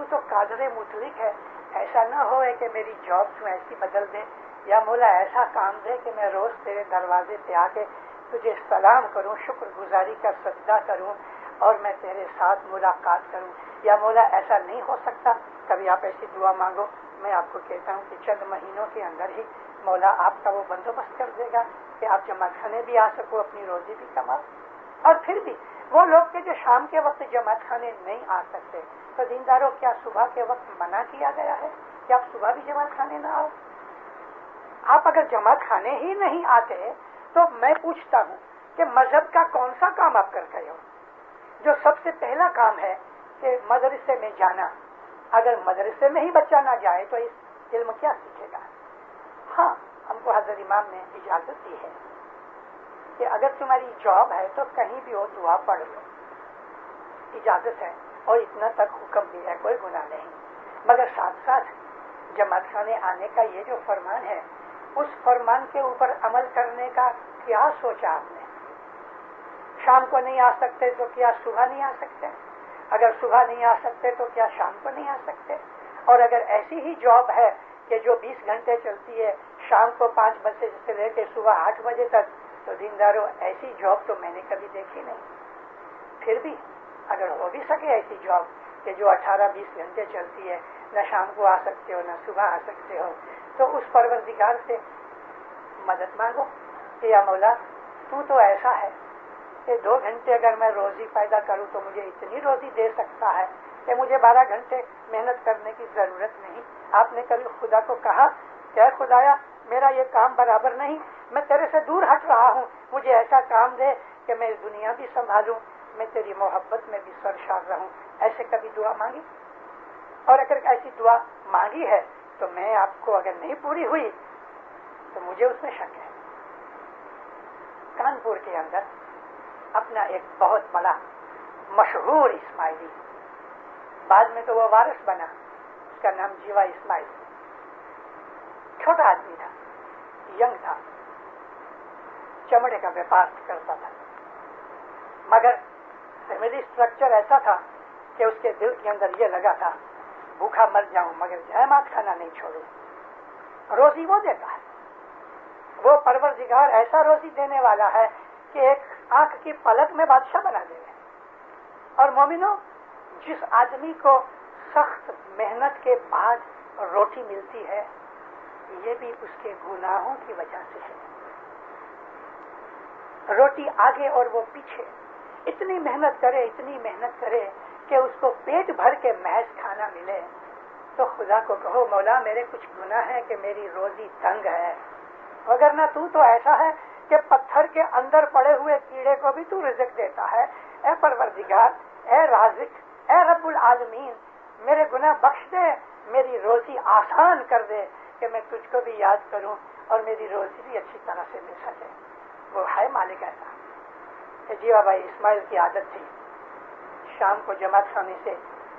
تو قادر مطلق ہے، ایسا نہ ہو کہ میری جاب تو ایسی بدل دے، یا مولا ایسا کام دے کہ میں روز تیرے دروازے پہ آ کے تجھے سلام کروں، شکر گزاری کا سجدہ کروں اور میں تیرے ساتھ ملاقات کروں، یا مولا ایسا نہیں ہو سکتا، کبھی آپ ایسی دعا مانگو، میں آپ کو کہتا ہوں کہ چند مہینوں کے اندر ہی مولا آپ کا وہ بندوبست کر دے گا کہ آپ جماعت خانے بھی آ سکو، اپنی روزی بھی کماؤ۔ اور پھر بھی وہ لوگ کہ جو شام کے وقت جماعت خانے نہیں آ سکتے، تو دینداروں کیا صبح کے وقت منع کیا گیا ہے کہ آپ صبح بھی جماعت خانے نہ آؤ؟ آپ اگر جماعت خانے ہی نہیں آتے تو میں پوچھتا ہوں کہ مذہب کا کون سا کام آپ کر رہے ہو؟ جو سب سے پہلا کام ہے کہ مدرسے میں جانا، اگر مدرسے میں ہی بچہ نہ جائے تو اس علم کیا سیکھے گا؟ ہاں، ہم کو حضرت امام نے اجازت دی ہے کہ اگر تمہاری جاب ہے تو کہیں بھی ہو دعا پڑھ لو، اجازت ہے، اور اتنا تک حکم بھی ہے، کوئی گناہ نہیں، مگر ساتھ ساتھ جماعت خانے آنے کا یہ جو فرمان ہے اس فرمان کے اوپر عمل کرنے کا کیا سوچا آپ نے؟ شام کو نہیں آ سکتے تو کیا صبح نہیں آ سکتے؟ اگر صبح نہیں آ سکتے تو کیا شام کو نہیں آ سکتے؟ اور اگر ایسی ہی جاب ہے کہ جو 20 گھنٹے چلتی ہے، شام کو 5 بجے سے لے کے صبح 8 بجے تک، تو دینداروں ایسی جاب تو میں نے کبھی دیکھی نہیں۔ پھر بھی اگر ہو بھی سکے ایسی جاب کہ جو 18-20 گھنٹے چلتی ہے، نہ شام کو آ سکتے ہو نہ صبح آ سکتے ہو، تو اس پروردگار سے مدد مانگو کہ یا مولا تو ایسا ہے کہ 2 گھنٹے اگر میں روزی پیدا کروں تو مجھے اتنی روزی دے سکتا ہے کہ مجھے 12 گھنٹے محنت کرنے کی ضرورت نہیں۔ آپ نے کبھی خدا کو کہا کہ اے خدایا میرا یہ کام برابر نہیں، میں تیرے سے دور ہٹ رہا ہوں، مجھے ایسا کام دے کہ میں دنیا بھی سنبھالوں، میں تیری محبت میں بھی سرشار رہوں؟ ایسے کبھی دعا مانگی؟ اور اگر ایسی دعا مانگی ہے تو میں آپ کو اگر نہیں پوری ہوئی تو مجھے اس میں شک ہے۔ کانپور کے اندر اپنا ایک بہت بڑا مشہور اسماعیلی، بعد میں تو وہ وارث بنا، اس کا نام جیوا اسماعیل، چھوٹا آدمی تھا، ینگ تھا، چمڑے کا ویپار کرتا تھا، مگر فیملی اسٹرکچر ایسا تھا کہ اس کے دل کے اندر یہ لگا تھا بھوکا مر جاؤں مگر جائمات کھانا نہیں چھوڑوں۔ روزی وہ دیتا ہے، وہ پروردگار ایسا روزی دینے والا ہے کہ ایک آنکھ کی پلک میں بادشاہ بنا دے گا۔ اور مومنوں، جس آدمی کو سخت محنت کے بعد روٹی ملتی ہے یہ بھی اس کے گناہوں کی وجہ سے ہے۔ روٹی آگے اور وہ پیچھے، اتنی محنت کرے کہ اس کو پیٹ بھر کے محض کھانا ملے، تو خدا کو کہو مولا میرے کچھ گناہ ہیں کہ میری روزی تنگ ہے، وگرنہ تو ایسا ہے کہ پتھر کے اندر پڑے ہوئے کیڑے کو بھی تو رزق دیتا ہے۔ اے پروردگار، اے رازق، اے رب العالمین، میرے گناہ بخش دے، میری روزی آسان کر دے کہ میں تجھ کو بھی یاد کروں اور میری روزی بھی اچھی طرح سے مل سکے۔ وہ ہے مالک ایسا کہ جیوا بھائی اسماعیل کی عادت تھی شام کو جماعت خانے سے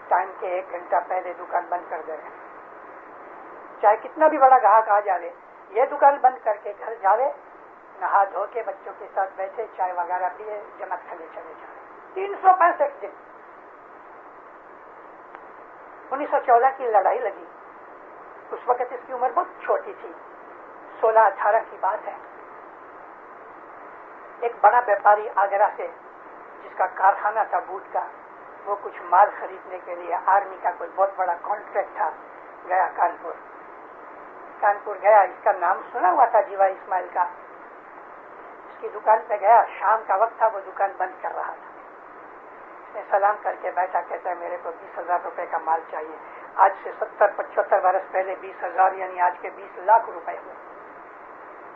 ٹائم کے 1 گھنٹہ پہلے دکان بند کر دے رہے، چاہے کتنا بھی بڑا گاہک آ جاوے، یہ دکان بند کر کے گھر جاوے، نہا دھو کے بچوں کے ساتھ بیٹھے چائے وغیرہ پیے، جماعت خانے چلے جائے۔ 365 دن۔ 1914 کی لڑائی لگی، اس وقت اس کی عمر بہت چھوٹی تھی، 16-18 کی بات ہے۔ ایک بڑا بیپاری آگرہ سے جس کا کارخانہ تھا بوٹ کا، وہ کچھ مال خریدنے کے لیے آرمی کا کوئی بہت بڑا کانٹریکٹ تھا، گیا کانپور گیا، اس کا نام سنا ہوا تھا جیوا اسماعیل کا۔ اس کی دکان پہ گیا، شام کا وقت تھا، وہ دکان بند کر رہا تھا۔ اس نے سلام کر کے بیٹھا، کہتا ہے میرے کو 20,000 روپے کا مال چاہیے، آج سے 70-75 برس پہلے 20,000 یعنی آج کے 20 لاکھ روپے ہوئے۔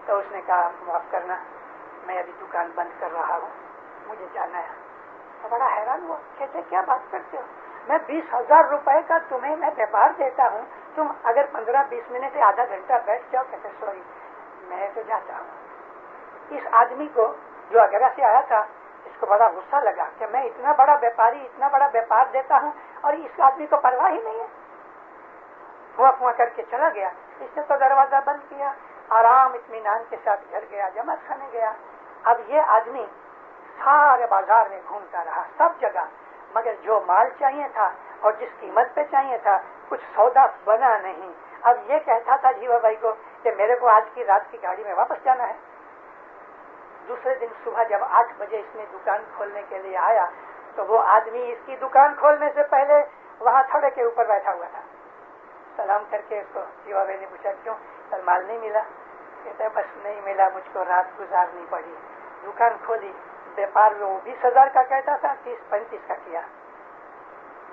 تو اس نے کہا معاف کرنا، میں ابھی دکان بند کر رہا ہوں، مجھے جانا ہے۔ تو بڑا حیران ہوا، کہتے کیا بات کرتے ہو، میں 20,000 روپے کا تمہیں میں ویپار دیتا ہوں، تم اگر 15-20 منٹ یا آدھا گھنٹہ بیٹھ جاؤ۔ کہتے سوری میں تو جاتا ہوں۔ اس آدمی کو جو آگرہ سے آیا تھا، اس کو بڑا غصہ لگا کہ میں اتنا بڑا ویپاری اتنا بڑا ویپار دیتا ہوں اور اس آدمی کو پرواہ ہی نہیں ہے۔ ہوا کر کے چلا گیا۔ اس نے تو دروازہ بند کیا، آرام اطمینان کے ساتھ گھر گیا، جماعت خانے گیا۔ اب یہ آدمی سارے بازار میں گھومتا رہا، سب جگہ، مگر جو مال چاہیے تھا اور جس قیمت پہ چاہیے تھا کچھ سودا بنا نہیں۔ اب یہ کہتا تھا جیوا بھائی کو کہ میرے کو آج کی رات کی گاڑی میں واپس جانا ہے۔ دوسرے دن صبح جب 8 بجے اس نے دکان کھولنے کے لیے آیا تو وہ آدمی اس کی دکان کھولنے سے پہلے وہاں تھڑے کے اوپر بیٹھا ہوا تھا۔ سلام کر کے اس کو جیوا بھائی نے پوچھا کیوں، سر مال نہیں ملا؟ کہتا ہے بس نہیں ملا، مجھ کو رات گزارنی پڑی۔ دکان کھولی، بیپار وہ 20,000 کا کہتا تھا، 30-35 کا کیا،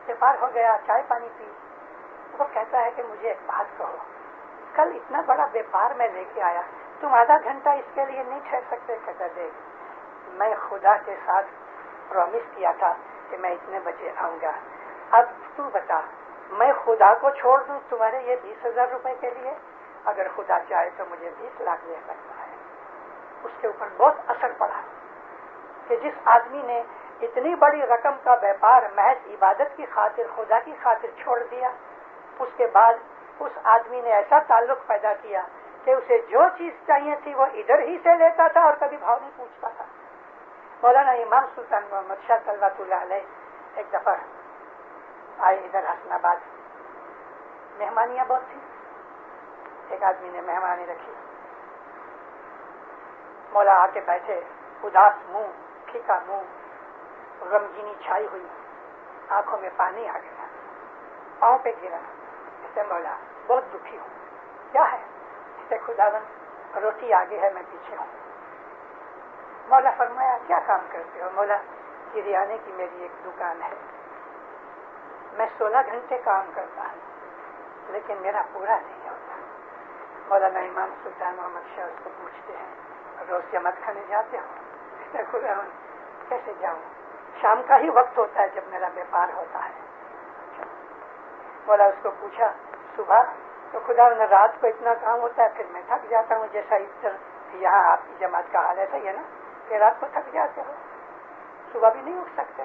بیپار ہو گیا، چائے پانی پی۔ وہ کہتا ہے کہ مجھے ایک بات کہو، کل اتنا بڑا بیپار میں لے کے آیا، تم آدھا گھنٹہ اس کے لیے نہیں ٹھہر سکتے؟ کہتا دیکھ میں خدا کے ساتھ پرومس کیا تھا کہ میں اتنے بجے آؤں گا، اب تو بتا میں خدا کو چھوڑ دوں تمہارے یہ 20,000 روپے کے لیے؟ اگر خدا چاہے تو مجھے 20 لاکھ دے سکتا ہے۔ اس کے اوپر بہت اثر پڑا کہ جس آدمی نے اتنی بڑی رقم کا بیپار محض عبادت کی خاطر خدا کی خاطر چھوڑ دیا، اس کے بعد اس آدمی نے ایسا تعلق پیدا کیا کہ اسے جو چیز چاہیے تھی وہ ادھر ہی سے لیتا تھا اور کبھی بھاؤ نہیں پوچھتا تھا۔ مولانا امام سلطان محمد شاہ صلوات اللہ علیہ ایک دفعہ آئے ادھر حسن آباد، مہمانیاں بہت تھیں، ایک آدمی نے مہمانی رکھی، مولا آ کے بیٹھے، اداس منہ، پھیکا منہ، غمگینی چھائی ہوئی، آنکھوں میں پانی آ گیا، پاؤں پہ گرا، کہتے مولا بہت دکھی ہوں۔ کیا ہے؟ کہتے خداوند روٹی آگے ہے میں پیچھے ہوں۔ مولا فرمایا کیا کام کرتے ہو؟ مولا کریانے کی میری ایک دکان ہے، میں 16 گھنٹے کام کرتا ہوں لیکن میرا پورا نہیں ہوتا۔ مولانا امام سلطان محمد شاہ اس کو پوچھتے ہیں روز جماعت خانے جاتے ہو؟ کہتے خداوند کیسے جاؤں، شام کا ہی وقت ہوتا ہے جب میرا بیپار ہوتا ہے۔ مولا اس کو پوچھا صبح؟ تو خداوند رات کو اتنا کام ہوتا ہے پھر میں تھک جاتا ہوں، جیسا ادھر یہاں آپ کی جماعت کا حال ہے، صحیح ہے نا کہ رات کو تھک جاتے ہو، صبح بھی نہیں اٹھ سکتے۔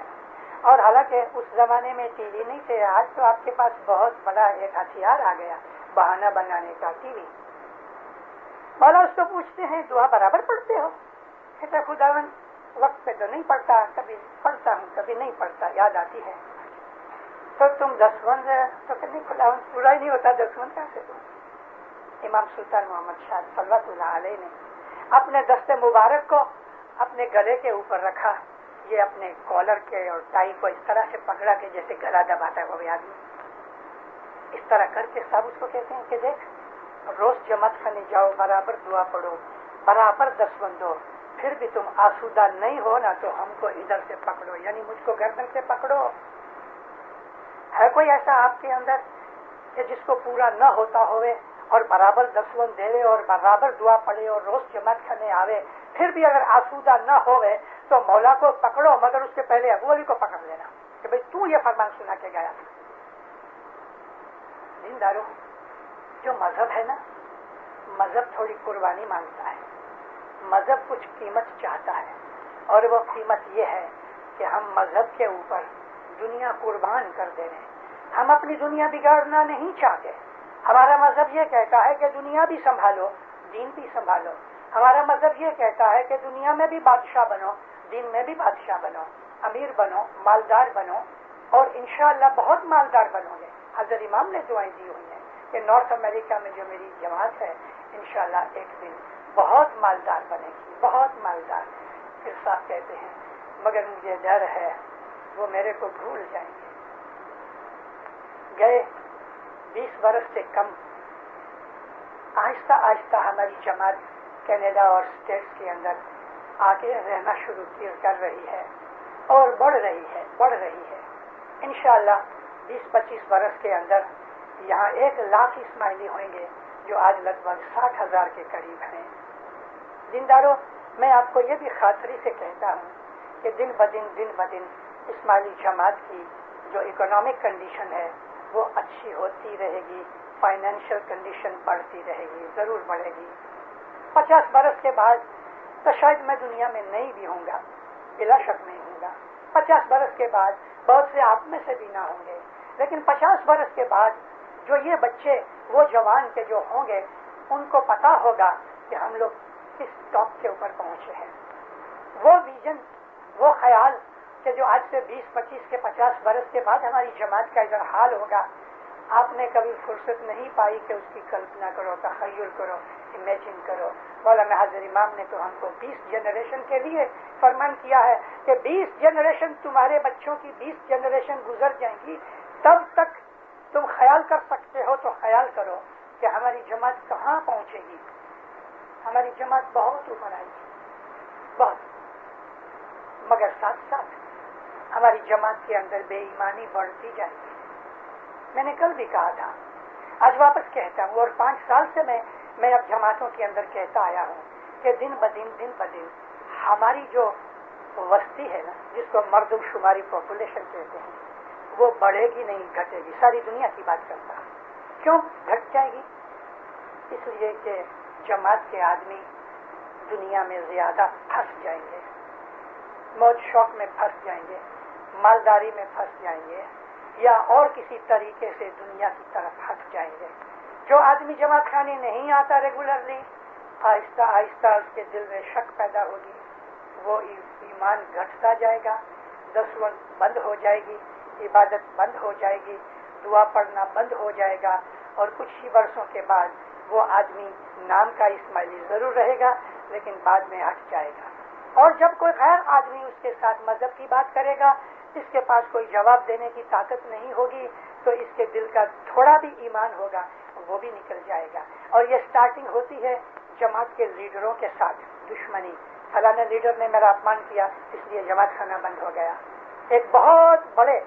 اور حالانکہ اس زمانے میں ٹی وی نہیں تھے، آج تو آپ کے پاس بہت بڑا ایک ہتھیار آ گیا بہانہ بنانے کا، ٹی وی۔ مولا اس کو پوچھتے ہیں دعا برابر پڑھتے ہو؟ کہتا خداوند وقت پہ تو نہیں پڑھتا، کبھی پڑھتا ہوں کبھی نہیں پڑھتا، یاد آتی ہے۔ تو تم 10 بند تو کبھی خداوند پورا ہی نہیں ہوتا، 10 بند کیسے تم؟ امام سلطان محمد شاہ صلوات اللہ علیہ نے اپنے دست مبارک کو اپنے گلے کے اوپر رکھا، یہ اپنے کالر کے اور ٹائی کو اس طرح سے پکڑا کہ جیسے گلا دباتا ہے وہ بھی آدمی، اس طرح کر کے سب اس کو کہتے ہیں کہ دیکھ روز جماعت خانے جاؤ، برابر دعا پڑھو، برابر 10 بندو، پھر بھی تم آسودہ نہیں ہو نا تو ہم کو ادھر سے پکڑو، یعنی مجھ کو گردن سے پکڑو۔ ہے کوئی ایسا آپ کے اندر کہ جس کو پورا نہ ہوتا ہوئے اور برابر دسون دے اور برابر دعا پڑے اور روز جماعت کھانے آوے، پھر بھی اگر آسودہ نہ ہوئے تو مولا کو پکڑو، مگر اس کے پہلے ابو علی کو پکڑ لینا کہ بھئی تو یہ فرمان سنا کے گیا تھا۔ دیندارو، جو مذہب ہے نا، مذہب تھوڑی قربانی مانگتا ہے، مذہب کچھ قیمت چاہتا ہے، اور وہ قیمت یہ ہے کہ ہم مذہب کے اوپر دنیا قربان کر دے رہے ہیں۔ ہم اپنی دنیا بگاڑنا نہیں چاہتے۔ ہمارا مذہب یہ کہتا ہے کہ دنیا بھی سنبھالو، دین بھی سنبھالو۔ ہمارا مذہب یہ کہتا ہے کہ دنیا میں بھی بادشاہ بنو، دین میں بھی بادشاہ بنو، امیر بنو، مالدار بنو، اور انشاءاللہ بہت مالدار بنو گے۔ حضرت امام نے دعائیں دی ہوئی ہیں کہ نارتھ امریکہ میں جو میری جماعت ہے انشاءاللہ ایک دن بہت مالدار بنے گی، بہت مالدار۔ پھر صاحب کہتے ہیں مگر مجھے ڈر ہے وہ میرے کو بھول جائیں گے۔ گئے 20 برس سے کم، آہستہ آہستہ ہماری جماعت کینیڈا اور اسٹیٹس کے اندر آگے رہنا شروع کر رہی ہے اور بڑھ رہی ہے۔ انشاءاللہ 20-25 برس کے اندر یہاں 1 لاکھ اسماعیلی ہوئیں گے جو آج لگ بھگ 60,000 کے قریب ہیں۔ دیندارو، میں آپ کو یہ بھی خاطری سے کہتا ہوں کہ دن بدن اسماعیلی جماعت کی جو اکنامک کنڈیشن ہے وہ اچھی ہوتی رہے گی، فائنینشیل کنڈیشن بڑھتی رہے گی، ضرور بڑھے گی۔ 50 برس کے بعد تو شاید میں دنیا میں نہیں بھی ہوں گا، بلا شک نہیں ہوں گا۔ 50 برس کے بعد بہت سے آپ میں سے بھی نہ ہوں گے، لیکن 50 برس کے بعد جو یہ بچے، وہ جوان کے جو ہوں گے، ان کو پتا ہوگا کہ ہم لوگ کس ٹاپ کے اوپر پہنچے ہیں۔ وہ ویژن، وہ خیال کہ جو آج سے 20-25 کے 50 برس کے بعد ہماری جماعت کا اگر حال ہوگا، آپ نے کبھی فرصت نہیں پائی کہ اس کی کلپنا کرو، تخیل کرو، امیجن کرو۔ مولانا حضرت امام نے تو ہم کو 20 جنریشن کے لیے فرمان کیا ہے کہ 20 جنریشن تمہارے بچوں کی 20 جنریشن گزر جائیں گی، تب تک تم خیال کر سکتے ہو تو خیال کرو کہ ہماری جماعت کہاں پہنچے گی۔ ہماری جماعت بہت اوپر آئے گی، بہت، مگر ساتھ ساتھ ہماری جماعت کے اندر بے ایمانی بڑھتی جائے گی۔ میں نے کل بھی کہا تھا، آج واپس کہتا ہوں، اور 5 سال سے میں اب جماعتوں کے اندر کہتا آیا ہوں کہ دن بدن ہماری جو وسطی ہے نا، جس کو مردم شماری پاپولیشن کہتے ہیں، وہ بڑھے گی نہیں، گھٹے گی۔ ساری دنیا کی بات کرتا ہوں۔ کیوں گھٹ جائے گی؟ اس لیے کہ جماعت کے آدمی دنیا میں زیادہ پھنس جائیں گے، موج شوق میں پھنس جائیں گے، مالداری میں پھنس جائیں گے، یا اور کسی طریقے سے دنیا کی طرف ہٹ جائیں گے۔ جو آدمی جماعت خانے نہیں آتا ریگولرلی، آہستہ آہستہ اس کے دل میں شک پیدا ہوگی، وہ ایمان گھٹتا جائے گا، دسویں بند ہو جائے گی، عبادت بند ہو جائے گی، دعا پڑھنا بند ہو جائے گا، اور کچھ ہی برسوں کے بعد وہ آدمی نام کا اسماعیلی ضرور رہے گا لیکن بعد میں ہٹ جائے گا۔ اور جب کوئی غیر آدمی اس کے ساتھ مذہب کی بات کرے گا، اس کے پاس کوئی جواب دینے کی طاقت نہیں ہوگی، تو اس کے دل کا تھوڑا بھی ایمان ہوگا وہ بھی نکل جائے گا۔ اور یہ سٹارٹنگ ہوتی ہے جماعت کے لیڈروں کے ساتھ دشمنی۔ فلاں لیڈر نے میرا اپمان کیا، اس لیے جماعت خانہ بند ہو گیا۔ ایک بہت بڑے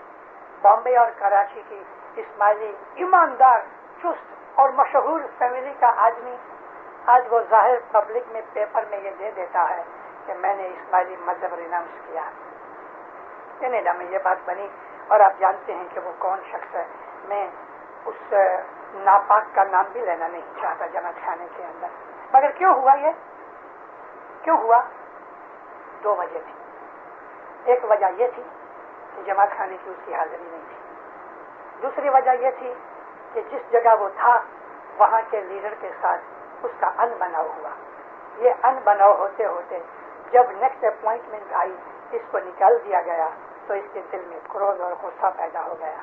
بامبے اور کراچی کی اسماعیلی ایماندار، چست اور مشہور فیملی کا آدمی، آج وہ ظاہر پبلک میں پیپر میں یہ دے دیتا ہے کہ میں نے اسماعیلی مذہب ریناؤنس کیا۔ کینیڈا میں یہ بات بنی، اور آپ جانتے ہیں کہ وہ کون شخص ہے۔ میں اس ناپاک کا نام بھی لینا نہیں چاہتا جماعت خانے کے اندر، مگر کیوں ہوا یہ؟ کیوں ہوا؟ 2 وجہ تھی۔ ایک وجہ یہ تھی کہ جماعت خانے کی اس کی حاضری نہیں تھی۔ دوسری وجہ یہ تھی کہ جس جگہ وہ تھا وہاں کے لیڈر کے ساتھ اس کا ان بناؤ ہوا۔ یہ ان بناؤ ہوتے ہوتے جب نیکسٹ اپوائنٹمنٹ آئی، اس کو نکال دیا گیا، تو اس کے دل میں کروز اور غصہ پیدا ہو گیا۔